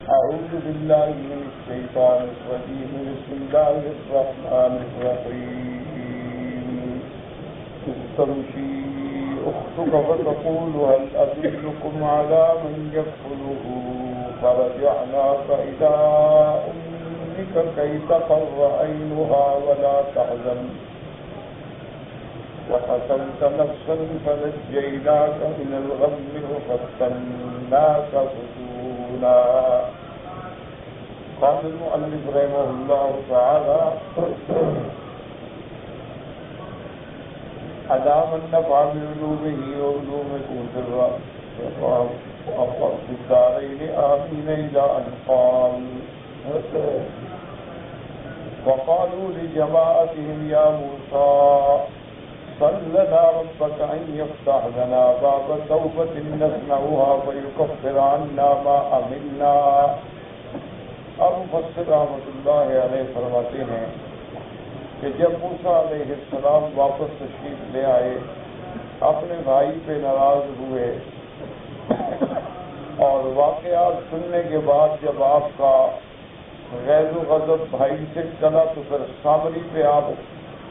أعوذ بالله من الشيطان الرجيم. بسم الله الرحمن الرحيم. إذ تمشي أختك فتقول هل أدلكم على من يكفله فرجعناك إلى أمك كي تقر عينها ولا تحزن وقتلت نفسا فنجيناك من الغم وفتناك فتونا. قال المؤلف رحمه الله تعالى: على من نفع بعلومه وعلومكم في الدارين آمين إلى أن قال: وقالوا لجماعتهم يا موسى صل لنا ربك أن يفتح لنا باب توبة نصنعها فيكفر عنا ما عملنا. ابو مفسر رحمۃ اللہ علیہ فرماتے ہیں کہ جب موسیٰ علیہ السلام واپس تشریف لے آئے، اپنے بھائی پہ ناراض ہوئے اور واقعات سننے کے بعد جب آپ کا غیظ و غضب بھائی سے چلا تو پھر سامری پہ آپ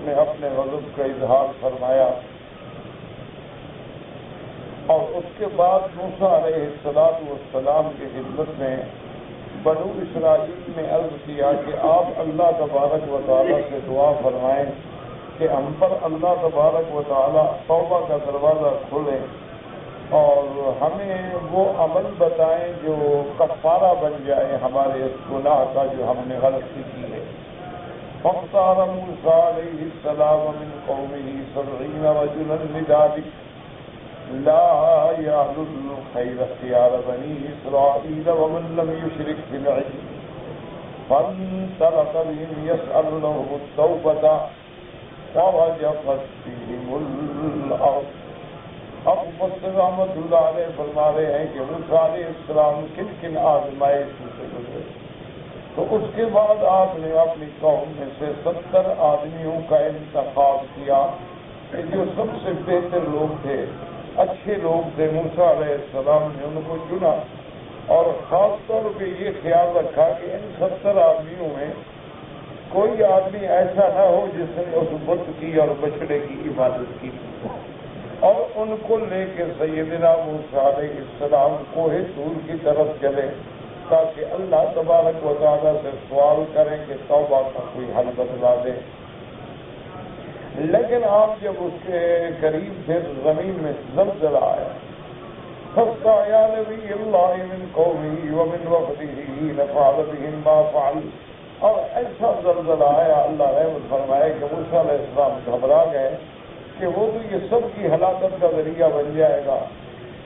نے اپنے غضب کا اظہار فرمایا، اور اس کے بعد موسیٰ علیہ السلام کی خدمت میں بنو اسرائیل نے عرض کیا کہ آپ اللہ تبارک و تعالیٰ سے دعا فرمائیں کہ ہم پر اللہ تبارک و تعالیٰ توبہ کا دروازہ کھولیں اور ہمیں وہ عمل بتائیں جو کفارہ بن جائے ہمارے اس گناہ کا جو ہم نے غلطی کی ہے۔ فاختار موسیٰ علیہ السلام من قومه 70 رجلا لذلك لا يعلو الخير اختيار بني إسرائيل ومن لم يشرك في العلم فانطلق بهم يسأل لهم التوبة ورجفت بهم الأرض۔ اب مفسر رحمۃ اللہ علیہ فرما رہے ہیں کہ موسیٰ علیہ السلام کن کن آزمائشوں سے گزرے، تو اس کے بعد آپ نے اپنی قوم میں سے 70 آدمیوں کا انتخاب کیا کہ جو سب سے بہتر لوگ تھے، اچھے لوگ تھے۔ موسیٰ علیہ السلام نے ان کو چنا اور خاص طور پہ یہ خیال رکھا کہ ان 70 آدمیوں میں کوئی آدمی ایسا نہ ہو جس نے اس بت کی اور بچڑے کی عبادت کی، اور ان کو لے کے سیدنا موسیٰ علیہ السلام کوہ طور کی طرف چلے تاکہ اللہ تبارک و تعالیٰ سے سوال کریں کہ توبہ کا کوئی حل بتلا دے۔ لیکن آپ جب اس کے قریب تھے زمین میں زلزلہ آیا، فاستعيا نبي الله من قومه ومن وفده لفعل بهم ما فعل، اور ایسا زلزلہ آیا، اللہ رحمت فرمائے کہ موسیٰ علیہ السلام گھبرا گئے کہ وہ تو یہ سب کی ہلاکت کا ذریعہ بن جائے گا،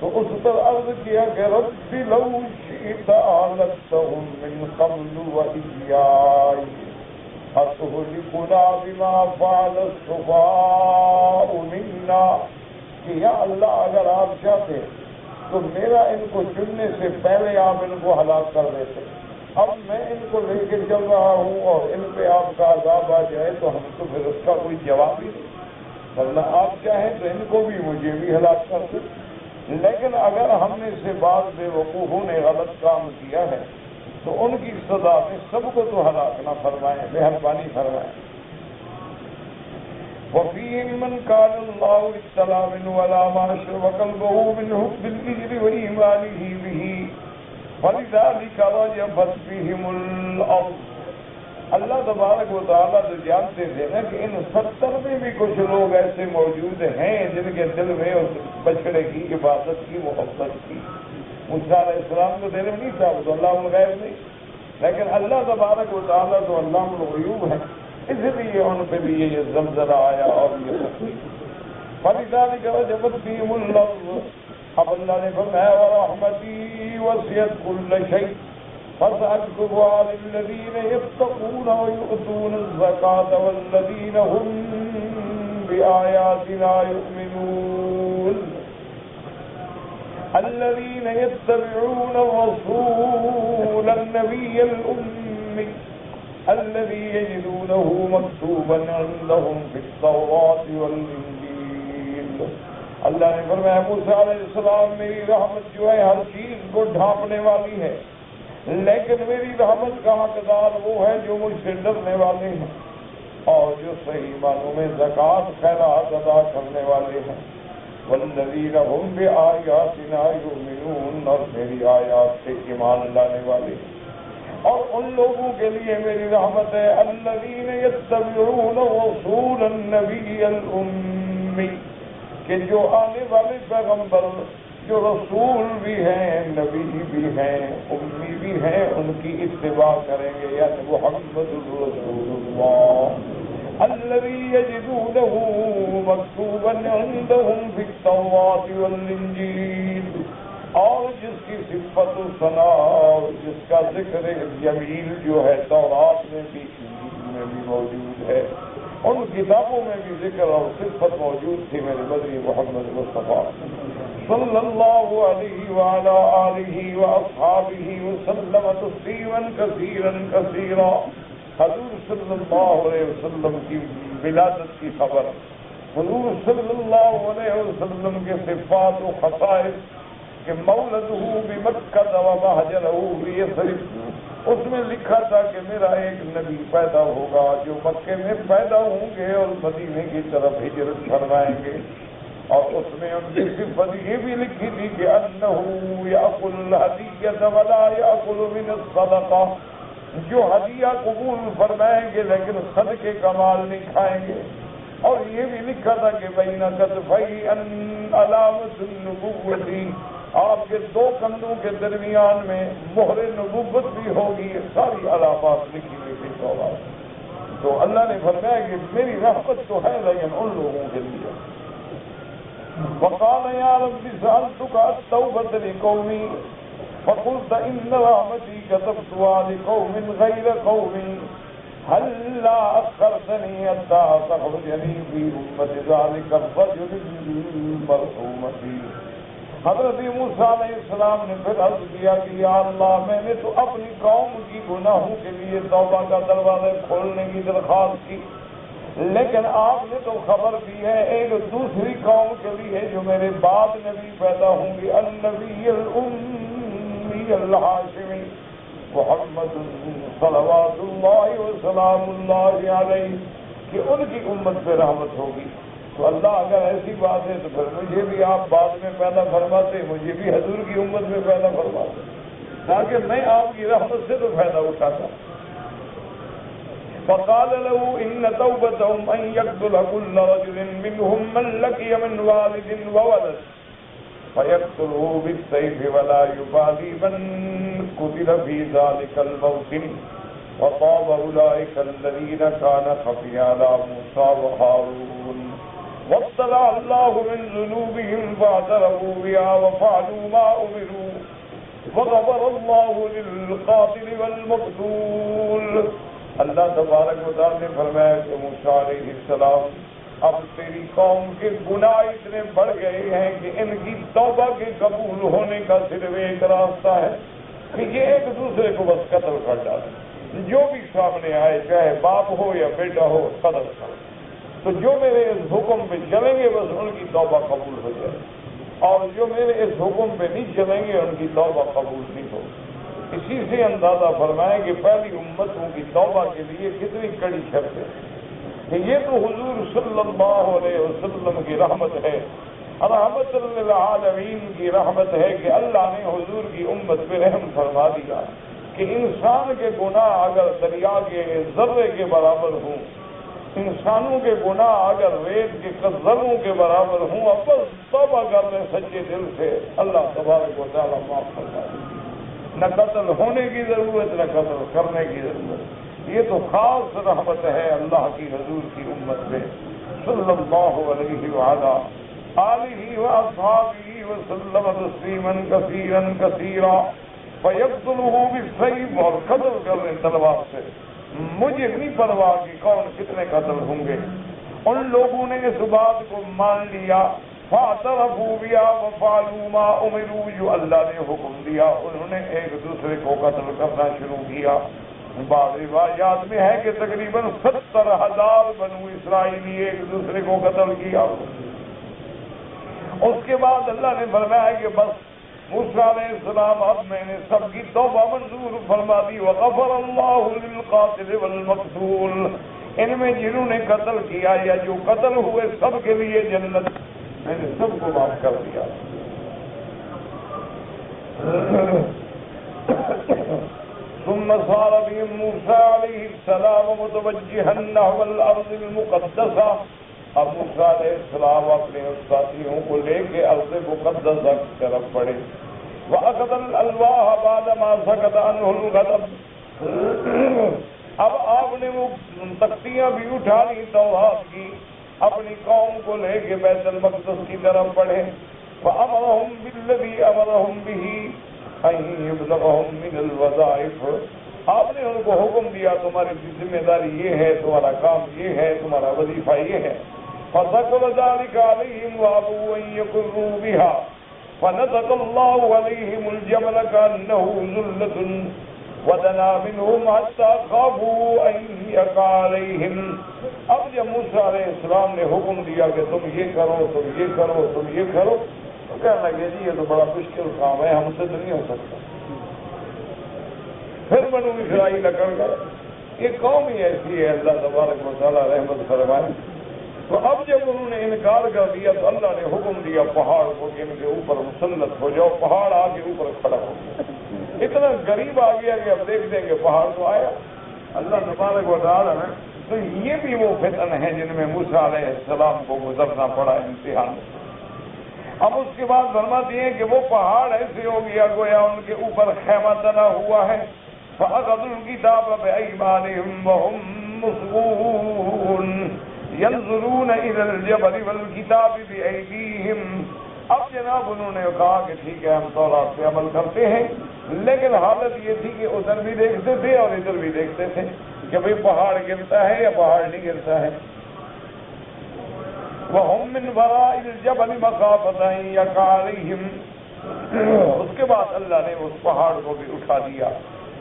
تو اس پر عرض کیا کہ رب لو شئت أهلكتهم من قبل وإياي أتهلكنا بما فعل السفهاء منا، کہ یا اللہ اگر آپ چاہتے تو میرا ان کو چننے سے پہلے آپ ان کو ہلاک کر دیتے، اب میں ان کو لے کے چل رہا ہوں اور ان پہ آپ کا عذاب آ جائے تو ہم تو پھر اس کا کوئی جواب ہی نہیں، ورنہ آپ چاہیں تو ان کو بھی مجھے بھی ہلاک کر دیں، لیکن اگر ہم نے سے بعض بے وقوفوں نے غلط کام کیا ہے تو ان کی سزا میں سب کو تو ہلاک نہ فرمائیں، مہربانی فرمائیں۔ وَفِيهِمْ مَنْ كَانَ اللَّهُ ابْتَلَىٰ مِنْهُ عَلَىٰ مَا أَشْرَكَ قَلْبُهُ مِنْهُ بِالْإِجْرِ وَإِيمَانِهِ بِهِ فَلِذَٰلِكَ رَجَفَتْ بِهِمُ الْأَرْضُ۔ اللہ تبارک و تعالیٰ تو جانتے تھے نا کہ ان 70 میں بھی کچھ لوگ ایسے موجود ہیں جن کے دل میں اس بچڑے کی عبادت کی محبت کی۔ موسیٰ علیہ السلام کو دل میں نہیں تھا، وہ تو اللہ الغیب نہیں، لیکن اللہ تبارک و تعالیٰ تو اللہ الغیوب ہے، اس لیے ان پہ بھی یہ زلزلہ آیا اور یہ تکلیف۔ فَلِذَٰلِكَ رَجَفَتْ بِهِمُ الْأَرْضُ۔ اب اللہ نے فرمایا وَرَحْمَتِي وَسِعَتْ كُلَّ شَيْءٍ فَسَأَكْتُبُهَا لِلَّذِينَ يَتَّقُونَ وَيُؤْتُونَ الزَّكَاةَ وَالَّذِينَ هُم بِآيَاتِنَا يُؤْمِنُونَ الَّذِينَ يَتَّبِعُونَ الرَّسُولَ النَّبِيَّ الْأُمِّيَّ الَّذِي يَجِدُونَهُ مَكْتُوبًا عِندَهُمْ فِي التَّوْرَاةِ وَالْإِنجِيلِ۔ اللہ نے فرمایا موسیٰ علیہ السلام میری رحمت جو ہے ہر چیز کو ڈھانپنے والی ہے، لیکن میری رحمت کا حقدار وہ ہے جو مجھ سے ڈرنے والے ہیں اور جو صحیح معنوں میں زکوٰۃ خیرات ادا کرنے والے ہیں، والذین هم بآیاتنا یؤمنون، اور میری آیات سے ایمان لانے والے ہیں۔ اور ان لوگوں کے لیے میری رحمت ہے الذین یتبعون رسول النبی الأمی، کہ جو آنے والے پیغمبر جو رسول بھی ہیں، نبی بھی ہیں، امی بھی ہیں، ان کی اتباع کریں گے، یعنی محمد رسول اللہ الذی یجدونہ مکتوبا عندہم فی التوراۃ والانجیل، اور جس کی صفت و ثنا اور جس کا ذکر جمیل جو ہے تورات میں بھی انجیل میں بھی موجود ہے، ان کتابوں میں بھی ذکر اور صفت موجود تھی میرے بدری محمد مصطفیٰ صلی اللہ علیہ وعلی آلہ واصحابہ وسلم تسلیما کثیرا کثیرا۔ حضور صلی اللہ علیہ وسلم کی ولادت کی خبر، حضور صلی اللہ علیہ وسلم کے صفات و خصائص کہ مولدہ بمکہ ومہجرہ بیثرب، اس میں لکھا تھا کہ میرا ایک نبی پیدا ہوگا جو مکے میں پیدا ہوں گے اور مدینے کی طرف ہجرت فرمائیں گے، اور اس میں ان کی صفت یہ بھی لکھی تھی کہ انہ یأکل الہدیۃ ولا یأکل من الصدقہ، جو ہدیہ قبول فرمائیں گے لیکن صدقے کا مال نہیں کھائیں گے، اور یہ بھی لکھا تھا کہ بین کتفی علامۃ النبوۃ، آپ کے دو کندھوں کے درمیان میں مہر نبوت بھی ہوگی، یہ ساری علامات لکھی ہوئی تھی تورات۔ تو اللہ نے فرمایا کہ میری رحمت تو ہے لیکن ان لوگوں کے لیے۔ وقال یا رب سألتک التوبۃ لقومی فقلت ان رحمتی كتبتها لقوم غیر قومی هل لا أخرتني حتى تخرجني في أمة ذلك الرجل المرحوم۔ حضرت موسیٰ علیہ السلام نے پھر عرض کیا کہ یا اللہ میں نے تو اپنی قوم کی گناہوں کے لیے توبہ کا دروازے کھولنے کی درخواست کی، لیکن آپ نے تو خبر دی ہے ایک دوسری قوم کے لیے جو میرے بعد نبی پیدا ہوں گے، النبی الأمی الہاشمی محمد صلوات اللہ وسلام اللہ علیہ، کہ ان کی امت پہ رحمت ہوگی۔ تو اللہ اگر ایسی بات ہے تو پھر مجھے بھی آپ بعد میں پیدا فرماتے، مجھے بھی حضور کی امت میں پیدا فرماتے تاکہ میں آپ کی رحمت سے تو فائدہ اٹھاتا۔ فقال له ان توبتهم ان يقتل كل رجل منهم من لقي من والد وولد فيقتله بالسيف ولا يبالي من قتل في ذلك الموطن وطاب اولئك الذين كان خفي على موسى وهارون واطلع الله من ذنوبهم فاعترفوا بها وفعلوا ما امروا وغفر الله للقاتل والمقتول۔ اللہ تبارک و تعالی نے فرمایا کہ موسیٰ علیہ السلام اب تیری قوم کے گناہ اتنے بڑھ گئے ہیں کہ ان کی توبہ کے قبول ہونے کا صرف ایک راستہ ہے کہ یہ ایک دوسرے کو بس قتل کر ڈالے، جو بھی سامنے آئے چاہے باپ ہو یا بیٹا ہو قتل کر، تو جو میرے اس حکم پہ چلیں گے بس ان کی توبہ قبول ہو جائے، اور جو میرے اس حکم پہ نہیں چلیں گے ان کی توبہ قبول نہیں ہوگی۔ اسی سے اندازہ فرمائیں کہ پہلی امتوں کی توبہ کے لیے کتنی کڑی شرط ہے کہ یہ تو حضور صلی اللہ علیہ وسلم کی رحمت ہے، رحمت للعالمین کی رحمت ہے کہ اللہ نے حضور کی امت پہ رحم فرما دیا کہ انسان کے گناہ اگر دریا کے ذرے کے برابر ہوں، انسانوں کے گناہ اگر ریت کے ذروں کے برابر ہوں، اب بس توبہ کر لیں سچے دل سے، اللہ تبارک و تعالیٰ معاف فرما دے۔ نہ قتل ہونے کی ضرورت نہ قتل کرنے کی ضرورت، یہ تو خاص رحمت ہے اللہ کی حضور کی امت میں صلی اللہ علیہ وعلا آلہ واصحابہ وسلم تسلیما کثیرا کثیرا۔ فیقتلہ بالسیف، اور قتل کر لیں تلوار سے، مجھے نہیں پرواہ کہ کون کتنے قتل ہوں گے۔ ان لوگوں نے اس بات کو مان لیا، فاعترفوا بها وفعلوا ما امروا، جو اللہ نے حکم دیا انہوں نے ایک دوسرے کو قتل کرنا شروع کیا۔ بعض روایات میں ہے کہ تقریباً 70,000 بنو اسرائیلی ایک دوسرے کو قتل کیا۔ اس کے بعد اللہ نے فرمایا کہ بس موسیٰ علیہ السلام اب میں نے سب کی توبہ منظور فرما دی. وغفر اللہ للقاتل والمقتول، ان میں جنہوں نے قتل کیا یا جو قتل ہوئے سب کے لیے جنت، میں نے سب کو معاف کر دیا. ثم صار بهم موسى عليه السلام متوجها نحو الارض المقدسة. اب موسیٰ علیہ السلام اپنے ساتھیوں کو لے کے ارض مقدسہ کی طرف بڑھے. وأخذ الألواح بعدما سكت عنه الغضب. اب آپ نے وہ تختیاں بھی اٹھا لی توحید کی، اپنی قوم کو لے کے بیت المقدس کی طرف بڑھے. فأمرهم بالذي أمرهم به أن يبلغهم من الوظائف. آپ نے ان کو حکم دیا تمہاری ذمہ داری یہ ہے، تمہارا کام یہ ہے، تمہارا وظیفہ یہ ہے. فذكر ذلك عليهم وأبوا أن يقروا بها فنطق الله عليهم الجبل كأنه ذلة ودنا منهم حتى خافوا أن يقع عليهم. اب جب موسیٰ علیہ السلام نے حکم دیا کہ تم یہ کرو، تم یہ کرو، تم یہ کرو، تو کہنے لگے جی یہ تو بڑا مشکل کام ہے، ہم سے تو نہیں ہو سکتا. پھر بنو اسرائیل اکڑ گئے. یہ قوم ہی ایسی ہے، اللہ تبارک و تعالیٰ رحمت فرمائے. تو اب جب انہوں نے انکار کر دیا تو اللہ نے حکم دیا پہاڑ کو کہ ان کے اوپر مسلط ہو جاؤ. پہاڑ آ کے اوپر کھڑا ہو گیا. اتنا غریب آ گیا کہ اب دیکھ دیں گے پہاڑ تو آیا. اللہ تبارک و تعالیٰ نے تو یہ بھی وہ فتن ہیں جن میں موسیٰ علیہ السلام کو گزرنا پڑا امتحان. اب اس کے بعد فرماتی ہیں کہ وہ پہاڑ ایسے ہو گیا گویا ان کے اوپر خیمہ تنا ہوا ہے. فَأَخَذُوا الْكِتَابَ بِأَيْمَانِهِمْ وَهُمْ مُصْغُونَ يَنظُرُونَ إِلَى الْجَبَلِ وَالْكِتَابِ بِأَيْدِيهِمْ. اب جناب انہوں نے کہا کہ ٹھیک ہے ہم تورات پہ عمل کرتے ہیں، لیکن حالت یہ تھی کہ ادھر بھی دیکھتے تھے اور ادھر بھی دیکھتے تھے کہ بھئی پہاڑ گرتا ہے یا پہاڑ نہیں گرتا ہے. وَهُمْ مِنْ وَرَاءِ الْجَبَلِ مَخَافَةً أَنْ يَقَعَ عَلَيْهِمْ. اس کے بعد اللہ نے اس پہاڑ کو بھی اٹھا دیا.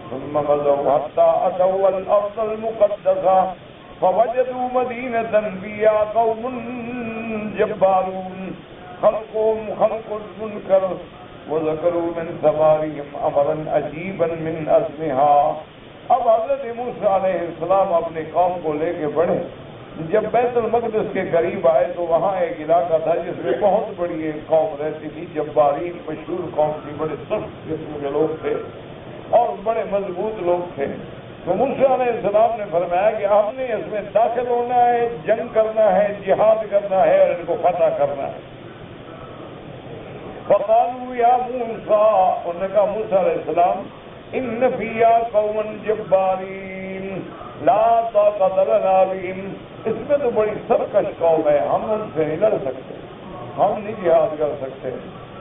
ثُمَّ مَضَوْا حَتَّى أَتَوْا الْأَرْضَ الْمُقَدَّسَةَ فَوَجَدُوا مَدِينَةً فِيهَا قَوْمٌ جَبَّارُونَ خَلْقُهُمْ خَلْقُ الْمُنكَرِ وَذَكَرُوا مِنْ ثَمَارِهِمْ أَمْرًا عَجِيبًا مِنْ أَزْمِهَا. اب حضرت موسیٰ علیہ السلام اپنی قوم کو لے کے بڑھے. جب بیت المقدس کے قریب آئے تو وہاں ایک علاقہ تھا جس میں بہت بڑی ایک قوم رہتی تھی. جبارین مشہور قوم تھی، بڑے سخت قسم کے لوگ تھے اور بڑے مضبوط لوگ تھے. تو موسیٰ علیہ السلام نے فرمایا کہ ہم نے اس میں داخل ہونا ہے، جنگ کرنا ہے، جہاد کرنا ہے اور ان کو فتح کرنا ہے. فقالوا یا موسیٰ، انہوں نے کہا موسیٰ علیہ السلام ان فیہا قوما جبارین لا طاقت لنا بہم. اس میں تو بڑی سرکش قوم ہے، ہم ان سے نہیں لڑ سکتے، ہم نہیں جہاد کر سکتے.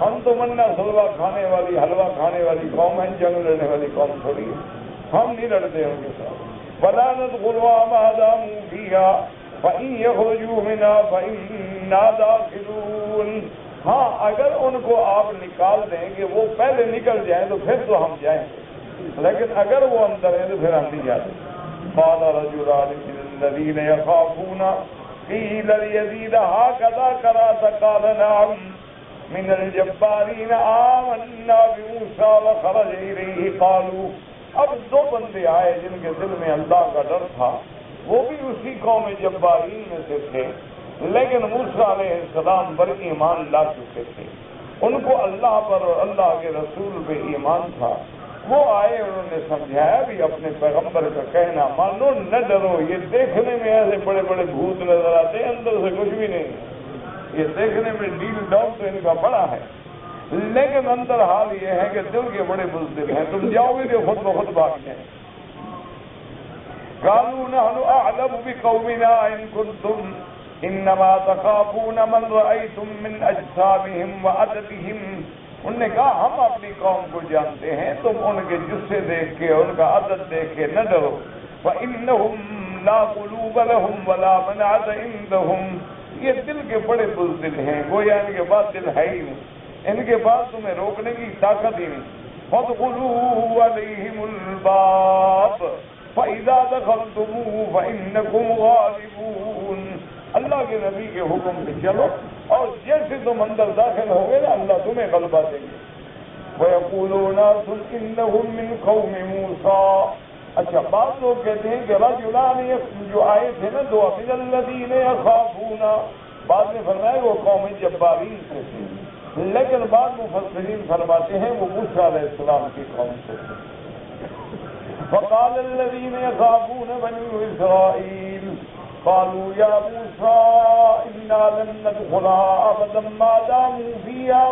ہم تو منا سلوا کھانے والی، حلوہ کھانے والی قوم ہے، جنگ لڑنے والی قوم تھوڑی ہے، ہم نہیں لڑتے ان کے ساتھ. وَلَا نَدْخُلُهَا مَا دَامُوا فِيهَا فَإِن يَخْرُجُوا مِنْهَا فَإِنَّا دَاخِلُونَ. ہاں اگر ان کو آپ نکال دیں کہ وہ پہلے نکل جائیں تو پھر تو ہم جائیں گے، لیکن اگر وہ اندر ہیں تو پھر ہم نہیں جاتے. قَالَ رَجُلَانِ مِنَ الَّذِينَ يَخَافُونَ قِيلَ لِيَزِيدَ هَكَذَا قَرَأْتَ قَالَ نَعَمْ مِنَ الْجَبَّارِينَ آمَنَّا بِمُوسَىٰ وَخَرَجَ إِلَيْهِ قَالُوا. اب دو بندے آئے جن کے دل میں اللہ کا ڈر تھا، وہ بھی اسی قوم جبارین میں سے تھے، لیکن موسیٰ علیہ السلام پر ایمان لا چکے تھے. ان کو اللہ پر اور اللہ کے رسول پہ ایمان تھا. وہ آئے، انہوں نے سمجھایا بھی اپنے پیغمبر کا کہنا مانو، نہ ڈرو. یہ دیکھنے میں ایسے بڑے بڑے بھوت نظر آتے ہیں، اندر سے کچھ بھی نہیں. یہ دیکھنے میں ڈیل ڈاؤن تو ان کا بڑا ہے، لیکن اندر حال یہ ہے کہ دل کے بڑے بزدل ہیں. تم جاؤ گے کہ خود بخود بھاگ جائیں. قالوا نحن اعلم بقومنا ان كنتم انما تخافون من رأيتم من اجسامهم وعددهم. انہوں نے کہا ہم اپنی قوم کو جانتے ہیں، تم ان کے جسے دیکھ کے ان کا عدد دیکھ کے نہ ڈرو. فإنهم لا قلوب لهم ولا منعة عندهم. یہ دل کے بڑے بزدل ہیں، گویا ان کے پاس دل ہے ہی نہیں، ان کے پاس تمہیں روکنے کی طاقت ہی نہیں. فادخلوا علیہم الباب فإذا دخلتموه فإنكم غالبون. اللہ کے نبی کے حکم سے چلو اور جیسے تم اندر داخل ہوگے نا اللہ تمہیں غلبہ دیں گے. وَيَقُولُ نَاسٌ إِنَّهُمْ مِنْ قَوْمِ مُوسَىٰ. اچھا بعض لوگ کہتے ہیں کہ رجلان جو آئے تھے نا دو من الذین یخافون، بعد میں فرمایا وہ قوم جبارین سے تھے، لیکن بعض مفسرین فرماتے ہیں وہ موسیٰ علیہ السلام کی قوم سے تھے. فقال الذین یخافون بنی اسرائیل قالوا یا موسیٰ انا لن ندخلها ابدا ما داموا فیہا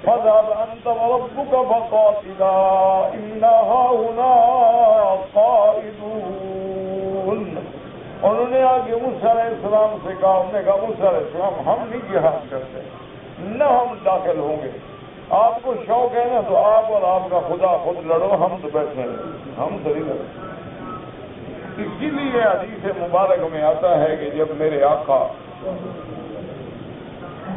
فاذهب انت وربک فقاتلا انا ہاہنا قائدون. انہوں نے آگے موسیٰ علیہ السلام سے کہا، انہوں نے کہا موسیٰ علیہ السلام ہم نہیں جہاد کرتے، نہ ہم داخل ہوں گے. آپ کو شوق ہے نا تو آپ اور آپ کا خدا خود لڑو، ہم تو بیٹھے ہیں، ہم تو نہیں لڑیں. اسی لیے حدیث مبارک میں آتا ہے کہ جب میرے آقا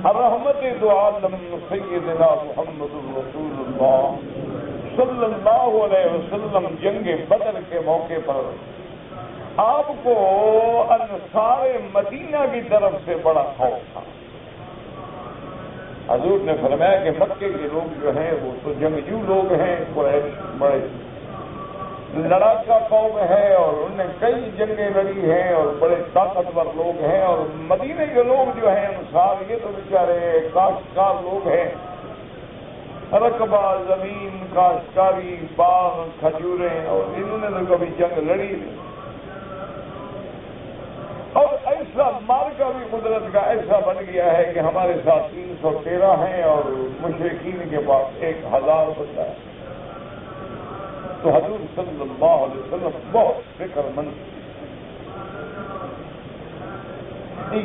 رحمت دو عالم سیدنا محمد رسول اللہ صلی اللہ علیہ وسلم جنگ بدر کے موقع پر آپ کو انصار مدینہ کی طرف سے بڑا خوف تھا. حضور نے فرمایا کہ مکے کے لوگ جو ہیں وہ تو جنگجو لوگ ہیں، قریش بڑے لڑاکا قوم ہے اور انہوں نے کئی جنگیں لڑی ہیں اور بڑے طاقتور لوگ ہیں، اور مدینے کے لوگ جو ہیں انصار یہ تو بیچارے کاشتکار لوگ ہیں، رقبہ زمین کاشتکاری باغ کھجوریں، اور انہوں نے تو کبھی جنگ لڑی نہیں. اور ایسا مارکا بھی قدرت کا ایسا بن گیا ہے کہ ہمارے ساتھ 313 ہیں اور مشرکین کے پاس 1000 بندہ ہے. تو حضور صلی اللہ علیہ وسلم بہت فکر مند.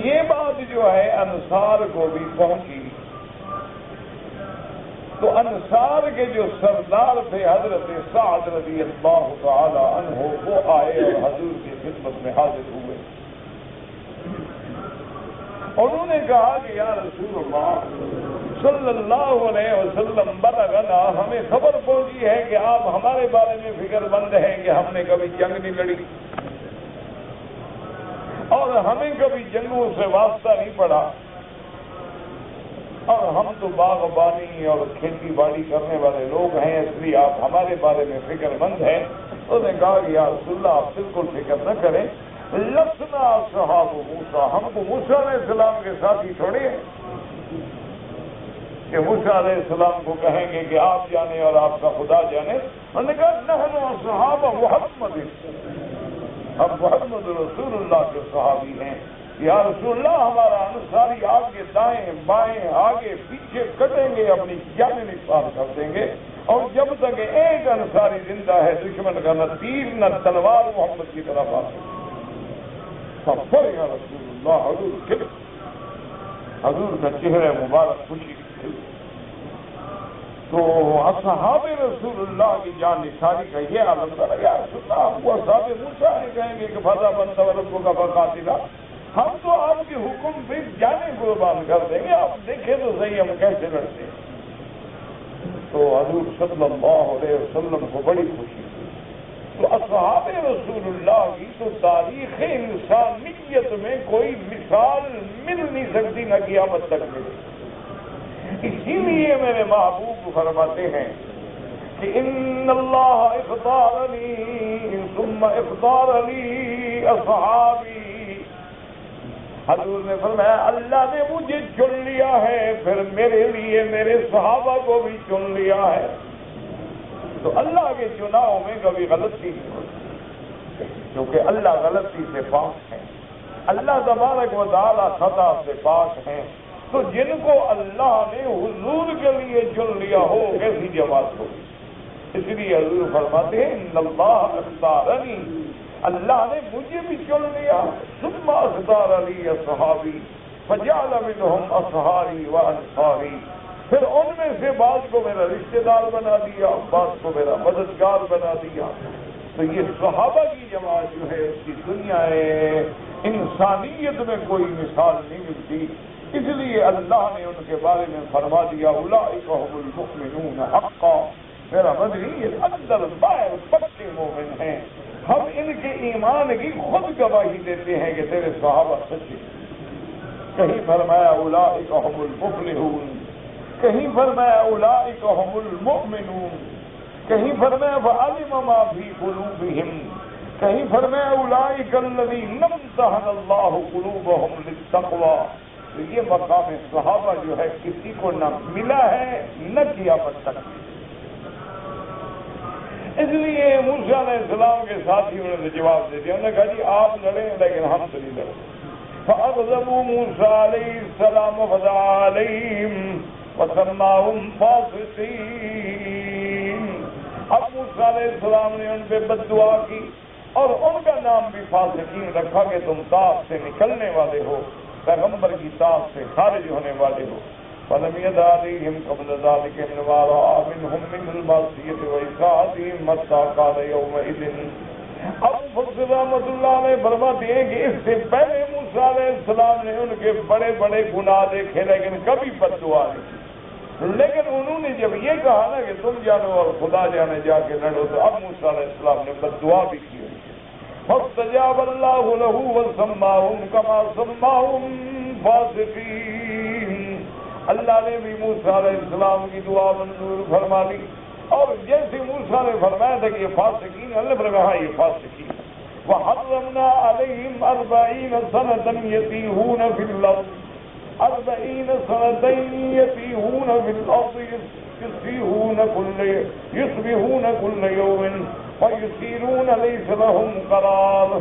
یہ بات جو ہے انصار کو بھی پہنچی تو انصار کے جو سردار تھے حضرت سعد رضی اللہ تعالی عنہ وہ آئے اور حضور کی خدمت میں حاضر ہوئے. انہوں نے کہا کہ یا رسول اللہ صلی اللہ علیہ وسلم بلغنا، ہمیں خبر پہنچی ہے کہ آپ ہمارے بارے میں فکر مند ہیں کہ ہم نے کبھی جنگ نہیں لڑی اور ہمیں کبھی جنگوں سے واسطہ نہیں پڑا، اور ہم تو باغبانی اور کھیتی باڑی کرنے والے لوگ ہیں، اس لیے آپ ہمارے بارے میں فکر مند ہیں. انہوں نے کہا کہ یا رسول اللہ آپ بالکل فکر نہ کریں، لسنا صحاب موسیٰ، ہم کو موسیٰ علیہ السلام کے ساتھی تھوڑے ہیں کہ موسیٰ علیہ السلام کو کہیں گے کہ آپ جانے اور آپ کا خدا جانے. انہوں نے کہا نحن صحاب محمد، ہم محمد رسول اللہ کے صحابی ہیں. یا رسول اللہ ہمارا انصاری آگے دائیں بائیں آگے پیچھے کٹیں گے، اپنی جانیں نثار کر دیں گے، اور جب تک ایک انصاری زندہ ہے دشمن کا نہ تیر نہ تلوار محمد کی طرف آ سکے. یا رسول اللہ حضور کا چہرہ مبارک خوشی تھی. تو اصحاب رسول اللہ کی جان نثاری کا یہ عالم تھا. یا رسول اللہ آپ کو اصحاب موسیٰ نہیں کہیں گے کہ فضا بند ربوں کا فقاتلا، ہم تو آپ کے حکم پہ جانے قربان کر دیں گے، آپ دیکھیں تو صحیح ہم کیسے لڑتے ہیں. تو حضور صلی اللہ علیہ وسلم کو بڑی خوشی تھی. تو اصحاب رسول اللہ کی تو تاریخ انسانیت میں کوئی مثال مل نہیں سکتی، نہ قیامت تک ملے. اسی لیے میرے محبوب فرماتے ہیں کہ ان اللہ اختارنی ثم اختار لی اصحابی. حضور نے فرمایا اللہ نے مجھے چن لیا ہے، پھر میرے لیے میرے صحابہ کو بھی چن لیا ہے. تو اللہ کے چناؤ میں کبھی غلطی نہیں ہوتی، کیونکہ اللہ غلطی سے پاک ہے، اللہ تبارک و تعالی خطا سے پاک ہیں. تو جن کو اللہ نے حضور کے لیے چن لیا ہو کیسی جماعت ہوگی. اس لیے حضور فرماتے ہیں ان اللہ اختارنی، اللہ نے مجھے بھی چن لیا، ثم اختار لی اصحابی فجعل منهم اصحاری وانصاری، پھر ان میں سے بعض کو میرا رشتہ دار بنا دیا، بعض کو میرا مددگار بنا دیا. تو یہ صحابہ کی جماعت جو ہے اس کی دنیا انسانیت میں کوئی مثال نہیں ملتی. اس لیے اللہ نے ان کے بارے میں فرما دیا اولئک هم المؤمنون حقا. میرا مدنی یہ اندر باہر پکے مومن ہیں، ہم ان کے ایمان کی خود گواہی دیتے ہیں کہ تیرے صحابہ سچے. کہیں فرمایا اولئک هم المفلحون، کہیں فرمایا اولئک هم المؤمنون، کہیں فرمایا فعلم ما فی قلوبہم، کہیں فرمایا اولئک الذین امتحن اللہ قلوبہم للتقوی۔ تو یہ مقام صحابہ جو ہے کسی کو نہ ملا ہے نہ قیامت تک۔ اس لیے موسیٰ علیہ السلام کے ساتھیوں نے جواب دے دیا، انہوں نے کہا جی آپ لڑیں لیکن ہم تو نہیں لڑیں۔ فَأَغْضَبُوا مُوسَىٰ عَلَيْهِ السَّلَامُ فَدَعَا عَلَيْهِمْ وَسَمَّاهُمْ فَاسِقِينَ۔ اب موسیٰ علیہ السلام نے ان پہ بد دعا کی اور ان کا نام بھی فاسقین رکھا کہ تم طاعت سے نکلنے والے ہو، پیغمبر کی طاعت سے خارج ہونے والے ہو۔ فَلَمْ يَدْعَ عَلَيْهِمْ قَبْلَ ذَلِكَ مِنْ مَا رَأَىٰ مِنْهُمْ مِنَ الْمَعْصِيَةِ وَإِسَاءَتِهِمْ حَتَّىٰ قَالَ يَوْمَئِذٍ۔ اب مفسر رحمۃ اللہ علیہ فرماتے ہیں کہ اس سے پہلے موسیٰ علیہ السلام نے ان کے بڑے بڑے گناہ دیکھے لیکن کبھی بد دعا نہیں کی، لیکن انہوں نے جب یہ کہا نا کہ تم جانو اور خدا جانے جا کے لڑو، تو اب موسیٰ علیہ السلام نے بد دعا بھی کی۔ فَاسْتَجَابَ اللَّهُ لَهُ وَسَمَّاهُمْ كَمَا سَمَّاهُمْ فَاسِقِينَ۔ اللہ نے بھی موسیٰ علیہ السلام کی دعا منظور فرما لی، اور جیسے موسیٰ نے فرمایا تھا کہ یہ فاسقین، اللہ نے فرمایا یہ فاسقین۔ وَحَرَّمْنَا عَلَيْهِمْ 40 سَنَةً يَتِيهُونَ فِي الْأَرْضِ 40 سَنَةً يَتِيهُونَ فِي الْأَرْضِ يُصْبِحُونَ كُلَّ يَوْمٍ وَيُصِيرُونَ لَيْسَ لَهُمْ قَرَارٌ۔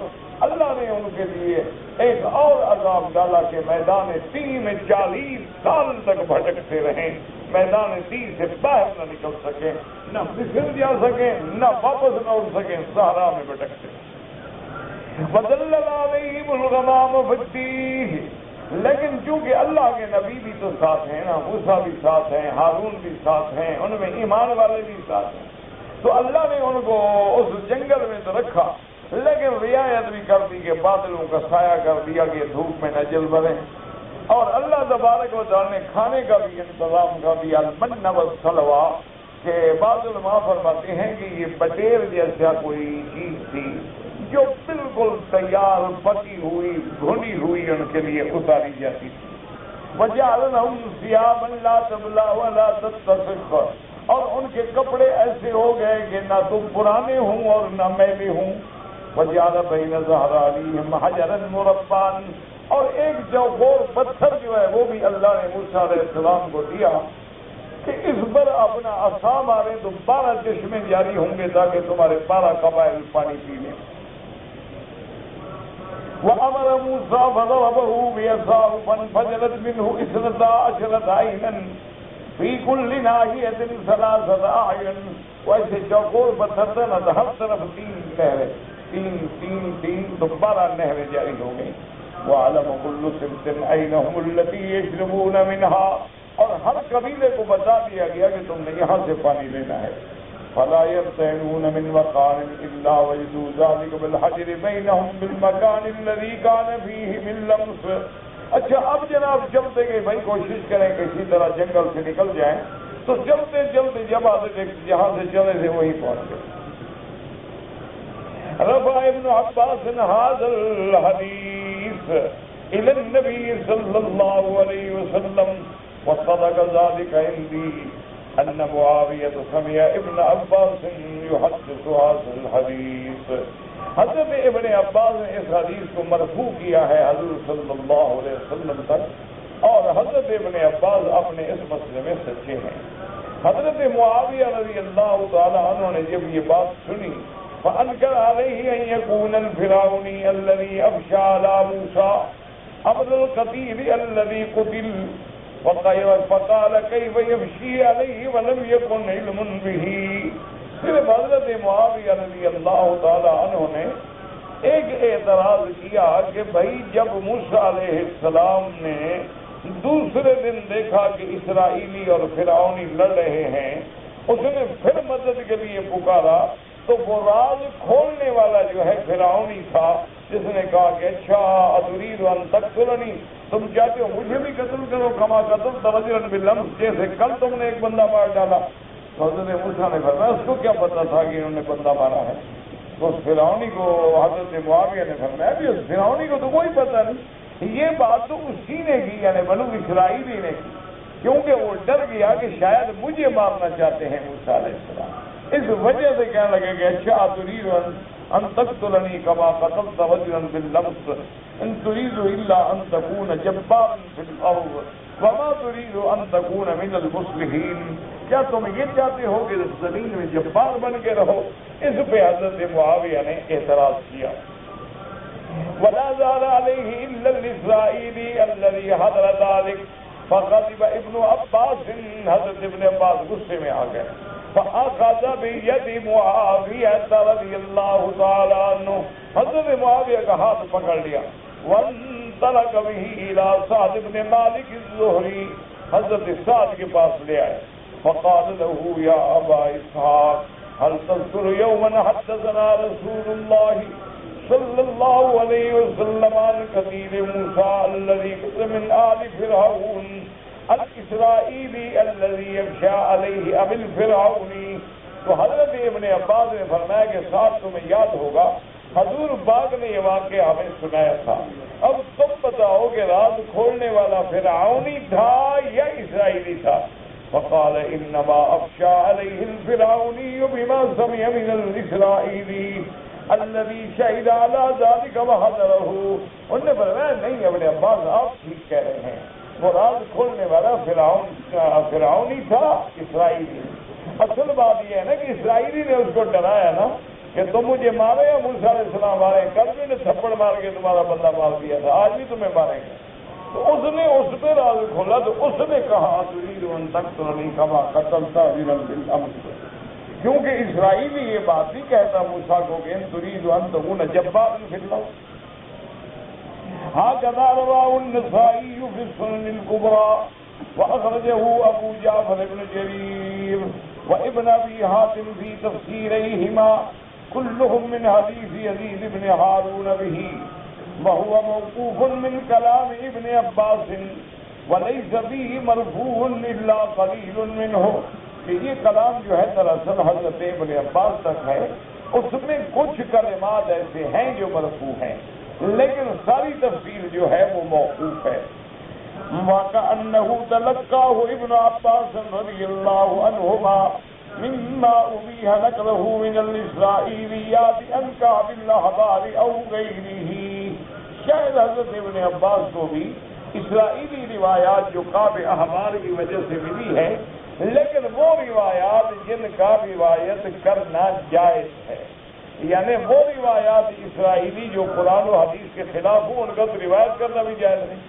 اللہ نے ان کے لیے ایک اور عذاب ڈالا کہ میدان تیہ میں 40 سال تک بھٹکتے رہیں، میدان تیہ سے باہر نہ نکل سکیں، نہ مصر جا سکیں، نہ واپس نہ اٹھ سکیں، صحرا میں بھٹکتے۔ وَظَلَّلَ عَلَيْهِمُ الْغَمَامُ فِي التِّيهِ، لیکن چونکہ اللہ کے نبی بھی تو ساتھ ہیں نا، موسیٰ بھی ساتھ ہیں، ہارون بھی ساتھ ہیں، ان میں ایمان والے بھی ساتھ ہیں، تو اللہ نے ان کو اس جنگل میں تو رکھا، لیکن رعایت بھی کر دی کہ بادلوں کا سایہ کر دیا کہ دھوپ میں نہ جل بریں، اور اللہ تبارک و تعالیٰ نے کھانے کا بھی انتظام کر دیا، المن والسلویٰ، کہ بعض علماء فرماتے ہیں کہ یہ بٹیر جیسا کوئی چیز تھی جو بالکل تیار پکی ہوئی بھنی ہوئی ان کے لیے اتاری جاتی تھی۔ وَجَعَلْنَهُمْ ثِيَابًا لَا تَبْلَىٰ وَلَا تَتَّسِخُ، اور ان کے کپڑے ایسے ہو گئے کہ نہ تو پرانے ہوں اور نہ میلے ہوں۔ وَجَعَلَ بَيْنَ ظَهْرَانِهِمْ حَجَرًا مُّرَبًّعًا، اور ایک چوکور پتھر جو ہے وہ بھی اللہ نے موسیٰ علیہ السلام کو دیا کہ اس پر اپنا عصا مارے تو 12 چشمے جاری ہوں گے تاکہ تمہارے 12 قبائل پانی پی لیں۔ وَأَمَرَ مُوسَىٰ فَضَرَبَهُ بِعَصَاهُ فَانفَجَرَتْ مِنْهُ 12 عَيْنًا فِي كُلِّ نَاحِيَةٍ 3 أَعْيُنٍ، ویسے چوکور پتھر تھا نا تو ہر طرف 3 نہریں، 3 تو 12 نہریں جاری ہو گئی۔ وَعَلَمَ كُلُّ سِبْطٍ أَيْنَهُمُ الَّتِي يَشْرَبُونَ مِنْهَا، اور ہر قبیلے کو بتا دیا گیا کہ تم نے یہاں سے پانی لینا ہے۔ فَلَا يَبْتَعِدُونَ مِنْ مَكَانٍ إِلَّا وَجِدُوا ذَلِكَ بِالْحَجْرِ بَيْنَهُمْ بِالْمَكَانِ الَّذِي كَانَ فِيهِ مِنْ لَمْسٍ۔ اچھا اب جناب چلتے گئے بھائی کوشش کریں کہ اسی طرح جنگل سے نکل جائیں، تو چلتے چلتے جب آتے جہاں سے چلے تھے وہیں پہنچ گئے۔ رفع ابن عباس هذا الحديث إلى النبي صلى الله عليه وسلم وصدق ذلك عندي أن معاوية سمع ابن عباس يحدث هذا الحديث۔ حضرت ابن عباس نے اس حدیث کو مرفوع کیا ہے حضور صلی اللہ علیہ وسلم تک، اور حضرت ابن عباس اپنے اس مسئلے میں سچے ہیں۔ حضرت معاویہ رضی اللہ تعالی عنہ نے جب یہ بات سنی، فأنكر عليه أن يكون الفرعوني الذي أفشى على موسى أمر القتيل الذي قتل، فقال كيف يفشي عليه ولم يكن علم به۔ صرف حضرت معاویہ رضی اللہ تعالی عنہ نے ایک اعتراض کیا کہ بھائی جب موسیٰ علیہ السلام نے دوسرے دن دیکھا کہ اسرائیلی اور فرعونی لڑ رہے ہیں، اس نے پھر مدد کے لیے پکارا، تو وہ راز کھولنے والا جو ہے فرعونی تھا، جس نے کہا کہ اچھا اتريد ان تقتلنی، تم چاہتے ہو مجھے بھی قتل کرو، کما قتلت رجلا بالامس، جیسے کل تم نے ایک بندہ مار ڈالا۔ حضرت موسیٰ نے فرمایا اس کو کیا پتا تھا کہ انہوں نے بندہ مارا ہے؟ تو اس فرعونی کو حضرت معاویہ نے فرمایا بھی اس فرعونی کو تو کوئی پتہ نہیں، یہ بات تو اسی نے کی، یعنی بنو اسرائیلی نے کی، کیونکہ وہ ڈر گیا کہ شاید مجھے مارنا چاہتے ہیں موسیٰ علیہ السلام، اس وجہ سے کہنے لگے کہ اچھا تريد ان تقتلني كما قتلت رجلا باللمس ان تريد الا ان تكون جبارا في الارض وما تريد ان تكون من المصلحين، کیا تم یہ چاہتے ہو کہ زمین میں جبار بن کے رہو؟ اس پہ حضرت معاویہ نے اعتراض کیا۔ ولا زال عليه الا الاسرائيلي الذي حضر ذلك فغضب ابن عباس، حضرت ابن عباس غصے میں آ گئے، فاخذ بيد معاوية رضي الله تعالى عنه، حضرت معاویہ کا ہاتھ پکڑ لیا، وانطلق به الى سعد بن مالك الزهري، حضرت سعد کے پاس لے آئے، فقال له يا ابا اسحاق هل تذكر يوما حدثنا رسول الله صلى الله عليه وسلم عن قتيل موسى الذي كان من آل فرعون الاسرائیلی الذي يخشى عليه ابي الفرعونی؟ تو حضرت ابن عباس نے فرمایا کہ ساتھ تمہیں یاد ہوگا حضور پاک نے یہ واقعہ ہمیں سنایا تھا، اب تم بتاؤ کہ راز کھولنے والا فرعونی تھا یا اسرائیلی تھا؟ فقال انما افشى عليه الفرعوني بما سمع من الاسرائیلی الذي شهد على ذلك وحضره، انہوں نے فرمایا نہیں ابن عباس آپ ٹھیک کہہ رہے ہیں، وہ راز کھولنے والا فرعونی تھا، اسرائیلی۔ اصل بات یہ ہے نا کہ اسرائیلی نے اس کو ڈرایا نا کہ تم مجھے مارے یا موسیٰ علیہ السلام مارے، کل بھی نے تھپڑ مار کے تمہارا بندہ مار دیا تھا، آج بھی تمہیں ماریں گے، تو اس نے اس پہ راز کھولا، تو اس نے کہا تريد ان تقتلني كما قتلت رجلا بالامس، کیونکہ اسرائیلی یہ بات نہیں کہتا موسیٰ کو کہ ان تريد ان تكون جبارا في الارض۔ هكذا رواه النسائي في السنن الكبرى وأخرجه أبو جعفر بن جرير وابن أبي حاتم في تفسيريهما كلهم من حديث يزيد بن هارون به، وهو موقوف من كلام ابن عباس وليس به مرفوع إلا قليل منه، کہ یہ کلام جو ہے دراصل حضرت ابن عباس تک ہے، اس میں کچھ کلمات ایسے ہیں جو مرفوع ہیں، لیکن ساری تفسیر جو ہے وہ موقوف ہے۔ وَكَأَنَّهُ تَلَقَّاهُ ابن عباس رضی اللہ عنہما مما أبيح نقله من الإسرائيليات عن كعب الأحبار أو غيره، شاید حضرت ابن عباس کو بھی اسرائیلی روایات جو کعب احبار کی وجہ سے ملی ہے، لیکن وہ روایات جن کا روایت کرنا جائز ہے، یعنی وہ روایات اسرائیلی جو قرآن و حدیث کے خلاف ہوں ان کا تو روایت کرنا بھی جائز نہیں،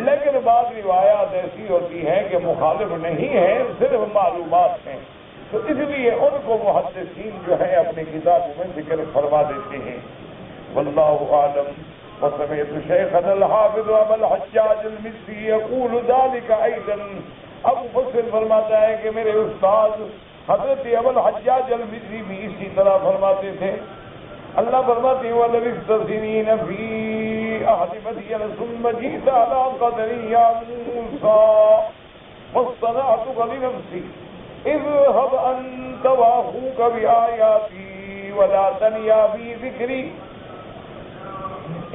لیکن بعض روایات ایسی ہوتی ہیں کہ مخالف نہیں ہیں، صرف معلومات ہیں، تو اس لیے ان کو محدثین جو ہے اپنی کتابوں میں ذکر فرما دیتے ہیں۔ واللہ اعلم۔ وسمعت شیخنا الحافظ ابا الحجاج المصری یقول ذلك ایضا، ابو فصل فرماتا ہے کہ میرے استاد حضرت ابو الحجاج المصری بھی اسی طرح فرماتے تھے۔ اللہ فرماتے ہیں وَلَبِثْتَ سِنِينَ فِي أَهْلِ مَدْيَنَ ثُمَّ جِئْتَ عَلَىٰ قَدْرٍ يَا مُوسَىٰ وَاصْطَنَعْتُكَ لِنَفْسِي اذْهَبْ أَنتَ وَأَخُوكَ بِآيَاتِي وَلَا تَنِيَا فِي ذِكْرِي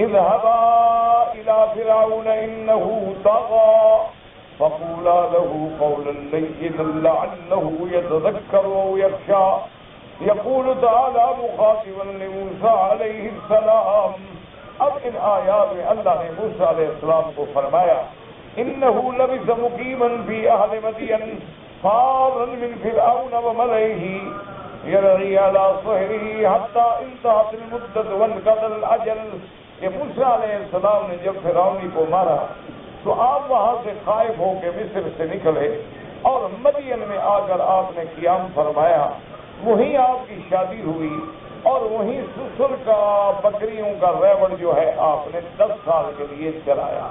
اذْهَبَا إِلَىٰ فِرْعَوْنَ إِنَّهُ طَغَىٰ فَقُولَا لَهُ قَوْلًا لَّيِّنًا لَّعَلَّهُ يَتَذَكَّرُ أَوْ يَخْشَىٰ يقول تعالیٰ مخاطبا لموسیٰ علیہ السلام۔ اب ان آیات میں اللہ نے موسیٰ علیہ السلام کو فرمایا انہو لبث مقیما فی اہل مدین فارا من فرعون وملئہ یرعی علی صہرہ حتی انتہت المدت وانقضى الاجل، کہ موسیٰ علیہ السلام نے جب فرعونی کو مارا تو آپ وہاں سے خائف ہو کے مصر سے نکلے اور مدین میں آ کر آپ نے قیام فرمایا، وہیں آپ کی شادی ہوئی اور وہیں سسر کا بکریوں کا ریوڑ جو ہے آپ نے 10 سال کے لیے چلایا۔